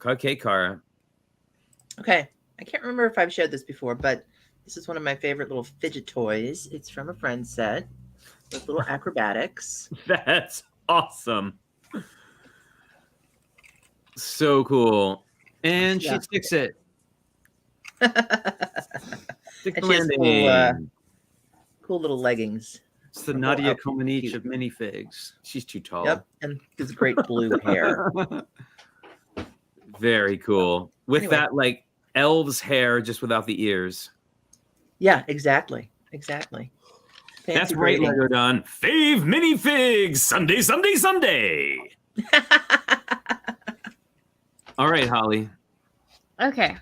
Okay, Cara. Okay. I can't remember if I've shared this before, but this is one of my favorite little fidget toys. It's from a friend's set with little acrobatics. That's awesome. So cool. And she Yeah. sticks it. Stick And she has landing. cool little leggings. It's the Her whole Nadia outfit's Comaneci cute. of minifigs. She's too tall. Yep, and this great blue hair. Very cool. With Anyway. that, like elves hair, just without the ears. Yeah, exactly. Exactly. Fancy That's right, braiding. Lego Don. Fave minifigs. Sunday, Sunday, Sunday. All right, Holly. Okay.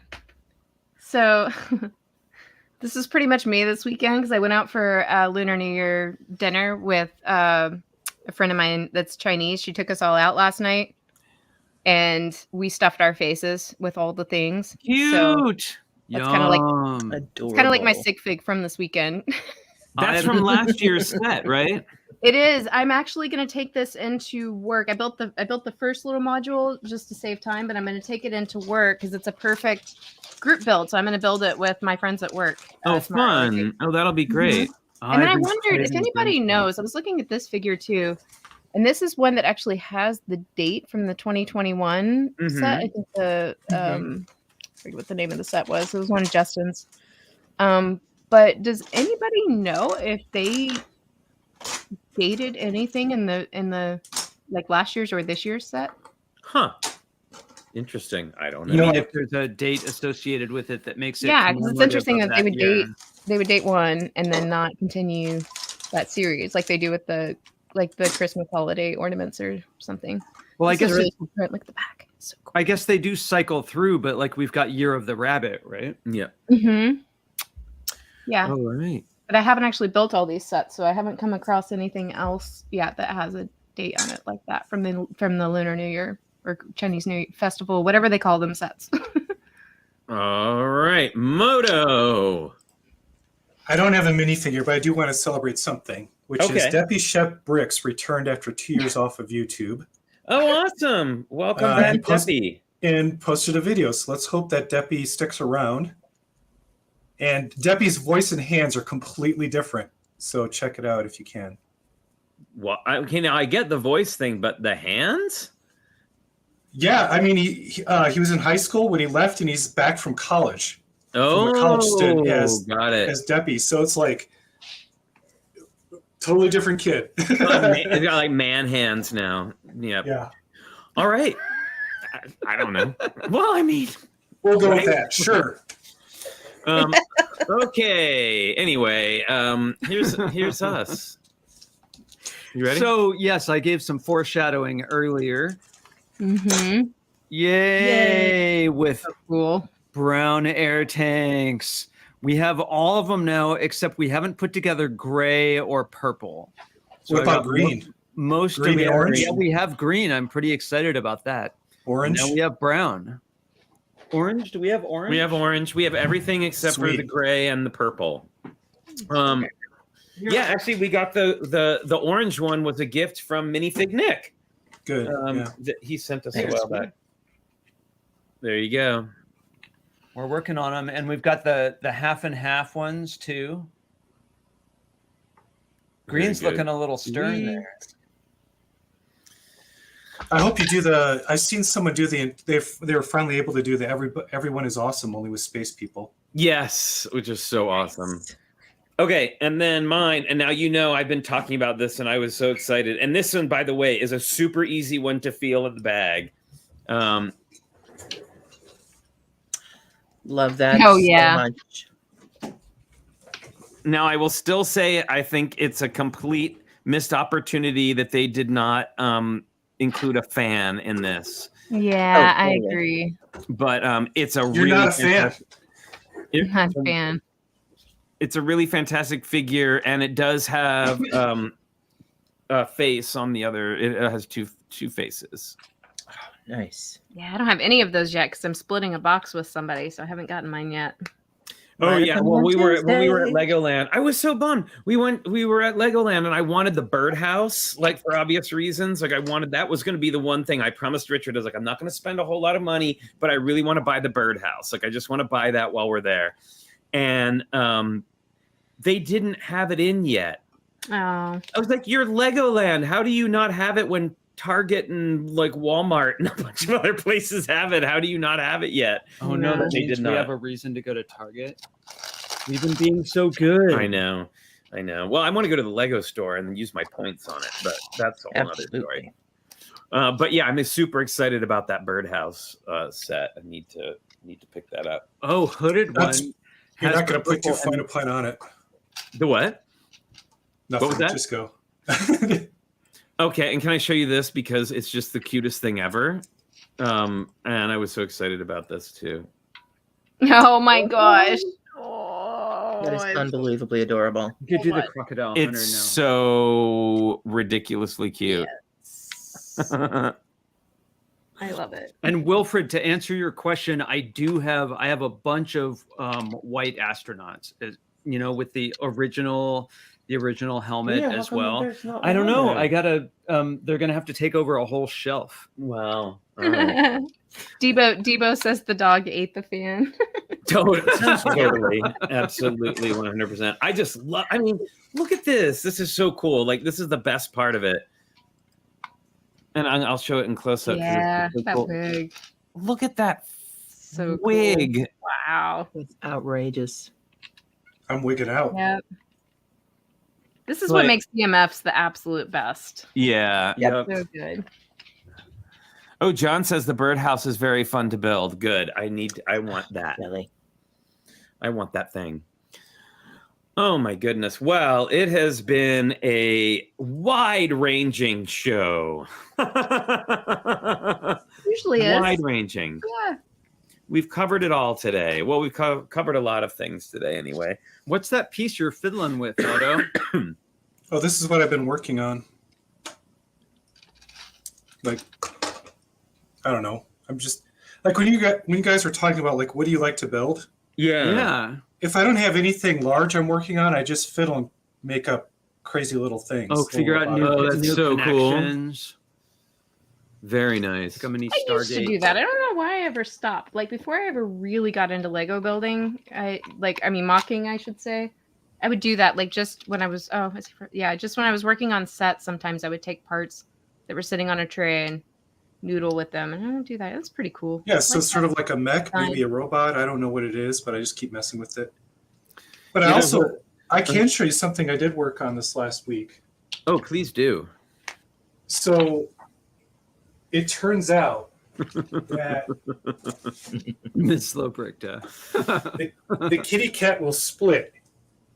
So this is pretty much me this weekend because I went out for Lunar New Year dinner with a friend of mine that's Chinese. She took us all out last night and we stuffed our faces with all the things. Cute. So that's kind of like Yum. Adorable. it's kind of like my sick fig from this weekend. That's from last year's set, right? It is. I'm actually going to take this into work. I built the first little module just to save time, but I'm going to take it into work because it's a perfect group build. So I'm going to build it with my friends at work. Oh, tomorrow. fun. Oh, that'll be great. And then I I've been wondered if saving anybody things. knows. I was looking at this figure too, and this is one that actually has the date from the 2021 set. I think the I forget what the name of the set was. It was one of Justin's. But does anybody know if they dated anything in the like last year's or this year's set? Huh. Interesting. I don't know. You know, If there's a date associated with it that makes it Yeah, 'cause it's commemorative interesting of that they would year. they would date one and then not continue that series like they do with the Christmas holiday ornaments or something. Well, I This is guess really cool. Look at the back. It's so cool. I guess they do cycle through, but like we've got Year of the Rabbit, right? Yeah. Mm-hmm. Yeah, All right. but I haven't actually built all these sets, so I haven't come across anything else yet that has a date on it like that from the Lunar New Year or Chinese New Year festival, whatever they call them sets. All right. Moto. I don't have a minifigure, but I do want to celebrate something, which is Okay. Deppy Shep Bricks returned after 2 years off of YouTube Oh, awesome. Welcome he back, post- Debbie. and posted a video. So let's hope that Deppy sticks around. And Deppy's voice and hands are completely different. So check it out if you can. Well, okay, now I get the voice thing, but the hands? Yeah, I mean, he was in high school when he left, and he's back from college Oh, a college stint as- got it. as Deppy. So it's like totally different kid. It's got like man hands now. Yep. Yeah, All right. I don't know. Well, I mean, we'll go with that. Sure. Okay. Anyway, here's us. You ready? So yes, I gave some foreshadowing earlier. Mm-hmm. Yay! With Cool. brown air tanks. We have all of them now, except we haven't put together gray or purple. So What I got about green? Most Green of and it. orange? Yeah, we have green. I'm pretty excited about that. Orange? Now we have brown. Orange? Do we have orange? we have orange. We have everything except for Sweet. the gray and the purple. Yeah, actually, we got the orange one was a gift from Minifig Nick. Good. Yeah. That he sent us a Thanks. while back. There you go. We're working on them, and we've got the half and half ones too. Very Green's good. looking a little stern Green. there. I hope you do the. I've seen someone do the. They were finally able to do the everyone is awesome only with space people. Yes, which is so awesome. Okay, and then mine, and now you know I've been talking about this, and I was so excited. And this one, by the way, is a super easy one to feel in the bag. Love that. Oh, so yeah. much. Now, I will still say I think it's a complete missed opportunity that they did not include a fan in this. Yeah, Oh, I totally. agree. But it's a You're really not a fan. fantastic- I'm not a fan. It's a really fantastic figure, and it does have a face on the other. It has two faces. Nice. Yeah, I don't have any of those yet because I'm splitting a box with somebody, so I haven't gotten mine yet. Oh Might have yeah, come well on when we were at Tuesday. Legoland, I was so bummed. We were at Legoland, and I wanted the birdhouse, like for obvious reasons. Like I wanted that was going to be the one thing I promised Richard. I was like, I'm not going to spend a whole lot of money, but I really want to buy the birdhouse. Like I just want to buy that while we're there, and they didn't have it in yet. Oh, I was like, you're Legoland. How do you not have it when Target and like Walmart and a bunch of other places have it. How do you not have it yet? Oh no, Yeah. that They means did we not. have a reason to go to Target. We've been being so good. I know. Well, I want to go to the Lego store and use my points on it, but that's a whole other story. Absolutely. But yeah, I'm super excited about that birdhouse set. I need to pick that up. Oh, hooded That's- one. You're has not going to put too purple fine and- a point on it. The what? Nothing. was that? Just go. Okay, and can I show you this because it's just the cutest thing ever? And I was so excited about this too. Oh my gosh. Oh, That is it's- unbelievably adorable. You could do the What? crocodile hunter It's now. so ridiculously cute. I love it. And Wilfred, to answer your question, I have a bunch of white astronauts, you know, with the original helmet as well. I don't know. I gotta. They're gonna have to take over a whole shelf. Wow. All right. Debo says the dog ate the fan. Totally. Absolutely. 100%. I just love, I mean, look at this. This is so cool. Like, this is the best part of it. And I'll show it in close up. Yeah, that wig. Look at that So cool. wig. Wow. It's outrageous. I'm wigging out. Yep. This is Like- what makes DMFs the absolute best. Yeah. Yep. So good. Oh, John says the birdhouse is very fun to build. Good. I want that. Really. I want that thing. Oh my goodness. Well, it has been a wide-ranging show. Usually is. Wide-ranging. Yeah. We've covered it all today. Well, we've covered a lot of things today anyway. What's that piece you're fiddling with, Otto? Oh, this is what I've been working on. Like, I don't know. I'm just like when you guys are talking about like what do you like to build? Yeah. If I don't have anything large I'm working on, I just fiddle and make up crazy little things. Oh, figure out new, Oh, that's new so cool. connections. Very nice. Like a mini I used to Stargate. do that. I don't know why I ever stopped. Like before I ever really got into Lego building, mocking, I should say. I would do that like just when I was just when I was working on sets. Sometimes I would take parts that were sitting on a tray and noodle with them, and I don't do that. That's pretty cool. Yeah, so Like it's sort that. of like a mech, maybe a robot. I don't know what it is, but I just keep messing with it. But Yeah, I can show you something I did work on this last week. Oh, please do. So it turns out that Miss Slowbrick. the kitty cat will split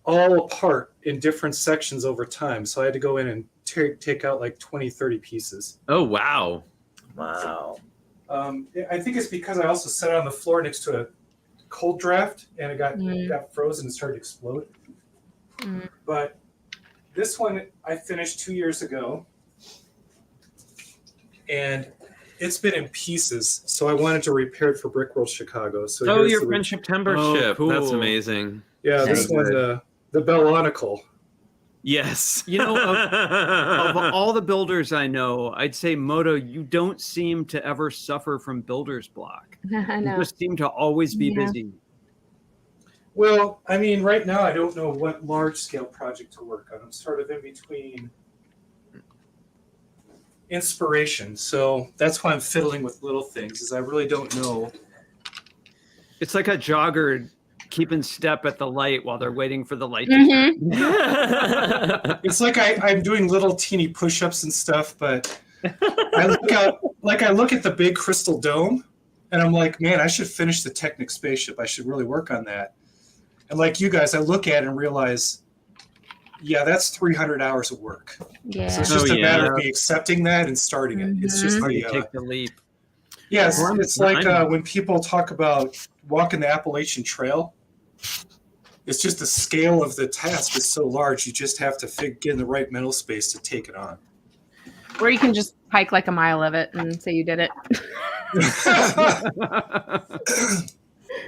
all apart in different sections over time. So I had to go in and take out like 20, 30 pieces. Oh, wow. Wow. I think it's because I also set it on the floor next to a cold draft and it got frozen and started to explode. Mm. But this one I finished 2 years ago and it's been in pieces. So I wanted to repair it for Brick World Chicago. So Oh, here's your the- friendship timber Oh, ship. cool. That's amazing. Yeah, this Very one, the Bellonical. Yes. You know, of all the builders I know, I'd say, Moto, you don't seem to ever suffer from builder's block. I You know. just seem to always be Yeah. busy. Well, I mean, right now I don't know what large scale project to work on. I'm sort of in between inspiration. So that's why I'm fiddling with little things, is I really don't know. It's like a jogger keeping step at the light while they're waiting for the light to Mhm. It's like I'm doing little teeny push-ups and stuff, but I look at the big crystal dome and I'm like, man, I should finish the Technic spaceship. I should really work on that. And like you guys, I look at it and realize, yeah, that's 300 hours of work. Yeah. So it's just Oh, a matter yeah. of me accepting that and starting it. It's just Hard the, to take the leap. yes, Well, it's like I'm- when people talk about walking the Appalachian Trail. It's just the scale of the task is so large, you just have to get in the right mental space to take it on. Or you can just hike like a mile of it and say you did it.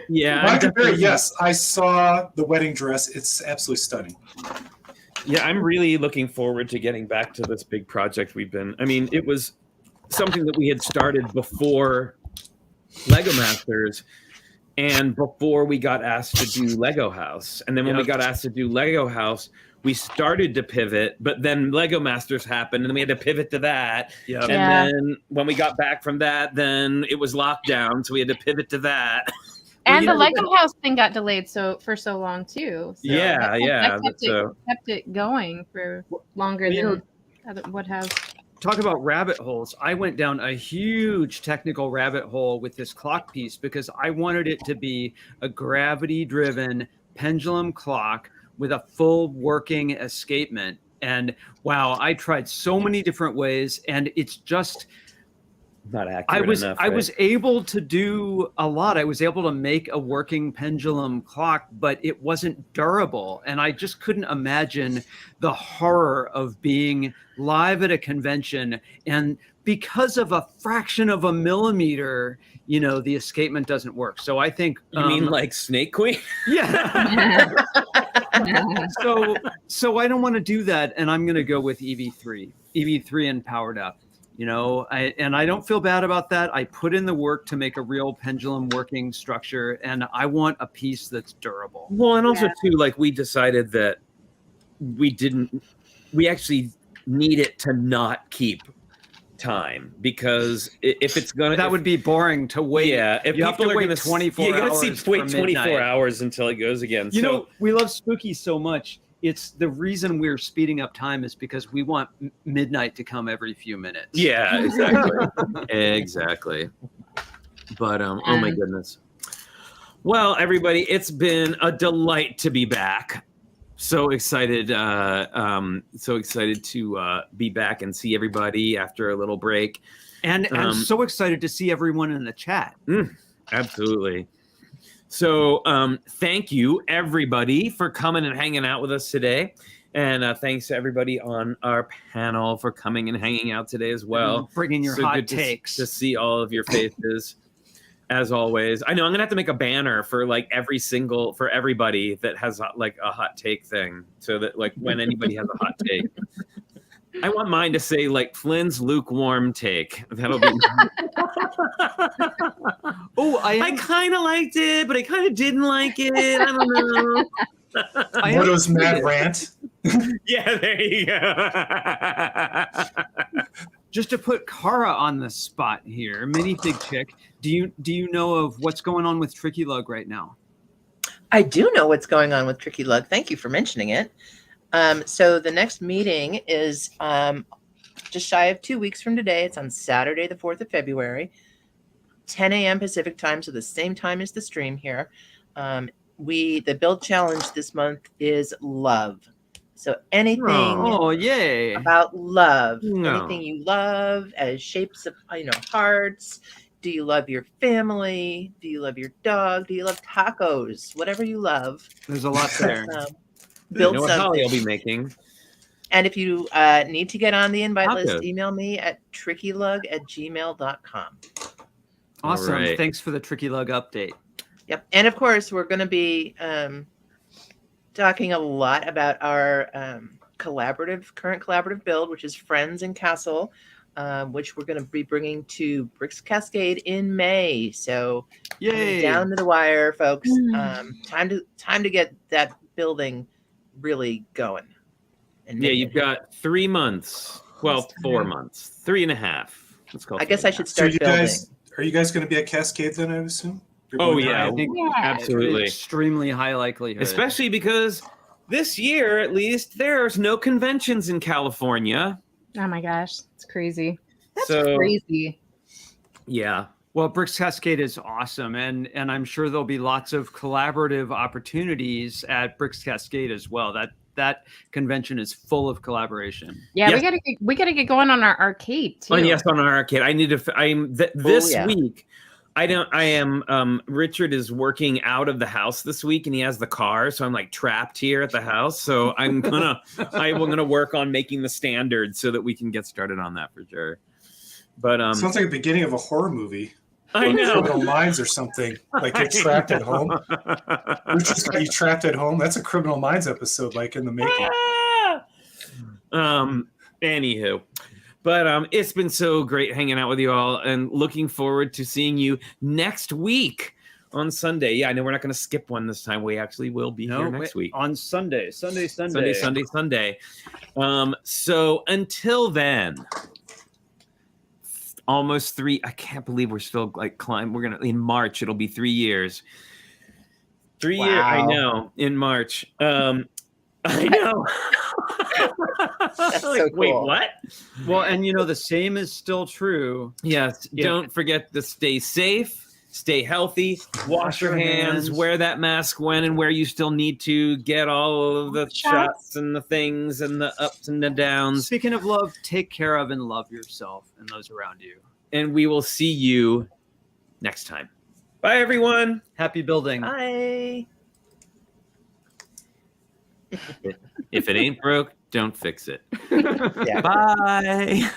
Yeah. Well, I I'm compare, definitely- yes, I saw the wedding dress. It's absolutely stunning. Yeah, I'm really looking forward to getting back to this big project it was something that we had started before Lego Masters. and before we got asked to do Lego House. And then when we got asked to do Lego House, we started to pivot, but then Lego Masters happened, and then we had to pivot to that. Yep. And Yeah. then when we got back from that, then it was lockdown, so we had to pivot to that. And you the know, Lego house thing got delayed for so long too. So Yeah, yeah, that kept it going for longer You than what has. Talk about rabbit holes. I went down a huge technical rabbit hole with this clock piece because I wanted it to be a gravity-driven pendulum clock with a full working escapement. And wow, I tried so many different ways, and it's just not accurate enough. I was able to do a lot. I was able to make a working pendulum clock, but it wasn't durable. And I just couldn't imagine the horror of being live at a convention. And because of a fraction of a millimeter, you know, the escapement doesn't work. So I think You mean like Snake Queen? yeah. So I don't want to do that. And I'm going to go with EV3 and powered up. You know, I don't feel bad about that. I put in the work to make a real pendulum working structure, and I want a piece that's durable. Well, and also too, like we decided that we actually need it to not keep time, because if it's gonna, That would be boring to wait. Yeah, if you have people to are wait gonna 24 you gotta hours. wait for 24 midnight. hours until it goes again. You know, we love spooky so much. It's the reason we're speeding up time is because we want midnight to come every few minutes. Yeah, exactly. Exactly. But oh my goodness. Well, everybody, it's been a delight to be back. So excited to be back and see everybody after a little break. And I'm so excited to see everyone in the chat. Absolutely. So thank you, everybody, for coming and hanging out with us today. And thanks to everybody on our panel for coming and hanging out today as well. Bringing your So hot good takes. to see all of your faces, as always. I know I'm going to have to make a banner for like for everybody that has like a hot take thing. So that like when anybody has a hot take. I want mine to say like Flynn's lukewarm take. That'll be. Oh, I kind of liked it, but I kind of didn't like it. I don't know. Moto's mad rant. Yeah, there you go. Just to put Kara on the spot here, minifig chick, do you know of what's going on with Tricky Lug right now? I do know what's going on with Tricky Lug. Thank you for mentioning it. So the next meeting is just shy of 2 weeks from today. It's on Saturday, the 4th of February, 10 a.m. Pacific time, so the same time as the stream here. The build challenge this month is love. So anything yay. about love, No. anything you love as shapes of hearts. Do you love your family? Do you love your dog? Do you love tacos? Whatever you love. There's a lot there. Build You know what Holly will something. be making. And if you need to get on the invite list, Tacos. email me at trickylug@gmail.com. Awesome. All right. Thanks for the Tricky Lug update. Yep. And of course, we're going to be talking a lot about our current collaborative build, which is Friends and Castle, which we're going to be bringing to Bricks Cascade in May. So Yay. down to the wire, folks. Time to get that building really going. And Yeah, make you've it- got 3 months. Well, 4 months. 3.5. Let's call it I guess I 3.5. should So start building. are you guys going to be at Cascade then, I assume? You're Oh, going yeah. down? I think Absolutely. extremely high likelihood. Especially because this year, at least, there's no conventions in California. Oh my gosh, it's crazy. That's So- crazy. Yeah. Well, Bricks Cascade is awesome, and I'm sure there'll be lots of collaborative opportunities at Bricks Cascade as well. That convention is full of collaboration. Yeah, Yes. we gotta get going on our arcade too. Oh, yes, on our arcade. I need to. This yeah. week. Richard is working out of the house this week, and he has the car, so I'm like trapped here at the house. So I'm gonna work on making the standard so that we can get started on that for sure. But Sounds like the beginning of a horror movie. I know. Criminal Minds or something. Like you're trapped at home. Richard's got you trapped at home. That's a Criminal Minds episode, like in the making. Anywho, but it's been so great hanging out with you all, and looking forward to seeing you next week on Sunday. Yeah, I know we're not going to skip one this time. We actually will be here next week. On Sunday. Sunday. Sunday. So until then, almost 3. I can't believe we're still like We're gonna in March. It'll be 3 years. 3 years. I know in March. I know. That's Like, so wait, cool. what? Well, and the same is still true. Yes. Yeah. Don't forget to stay safe, stay healthy, wash your hands, wear that mask when and where you still need to, get all of the shots and the things and the ups and the downs. Speaking of love, take care of and love yourself and those around you. And we will see you next time. Bye, everyone. Happy building. Bye. If it ain't broke, don't fix it. Yeah. Bye.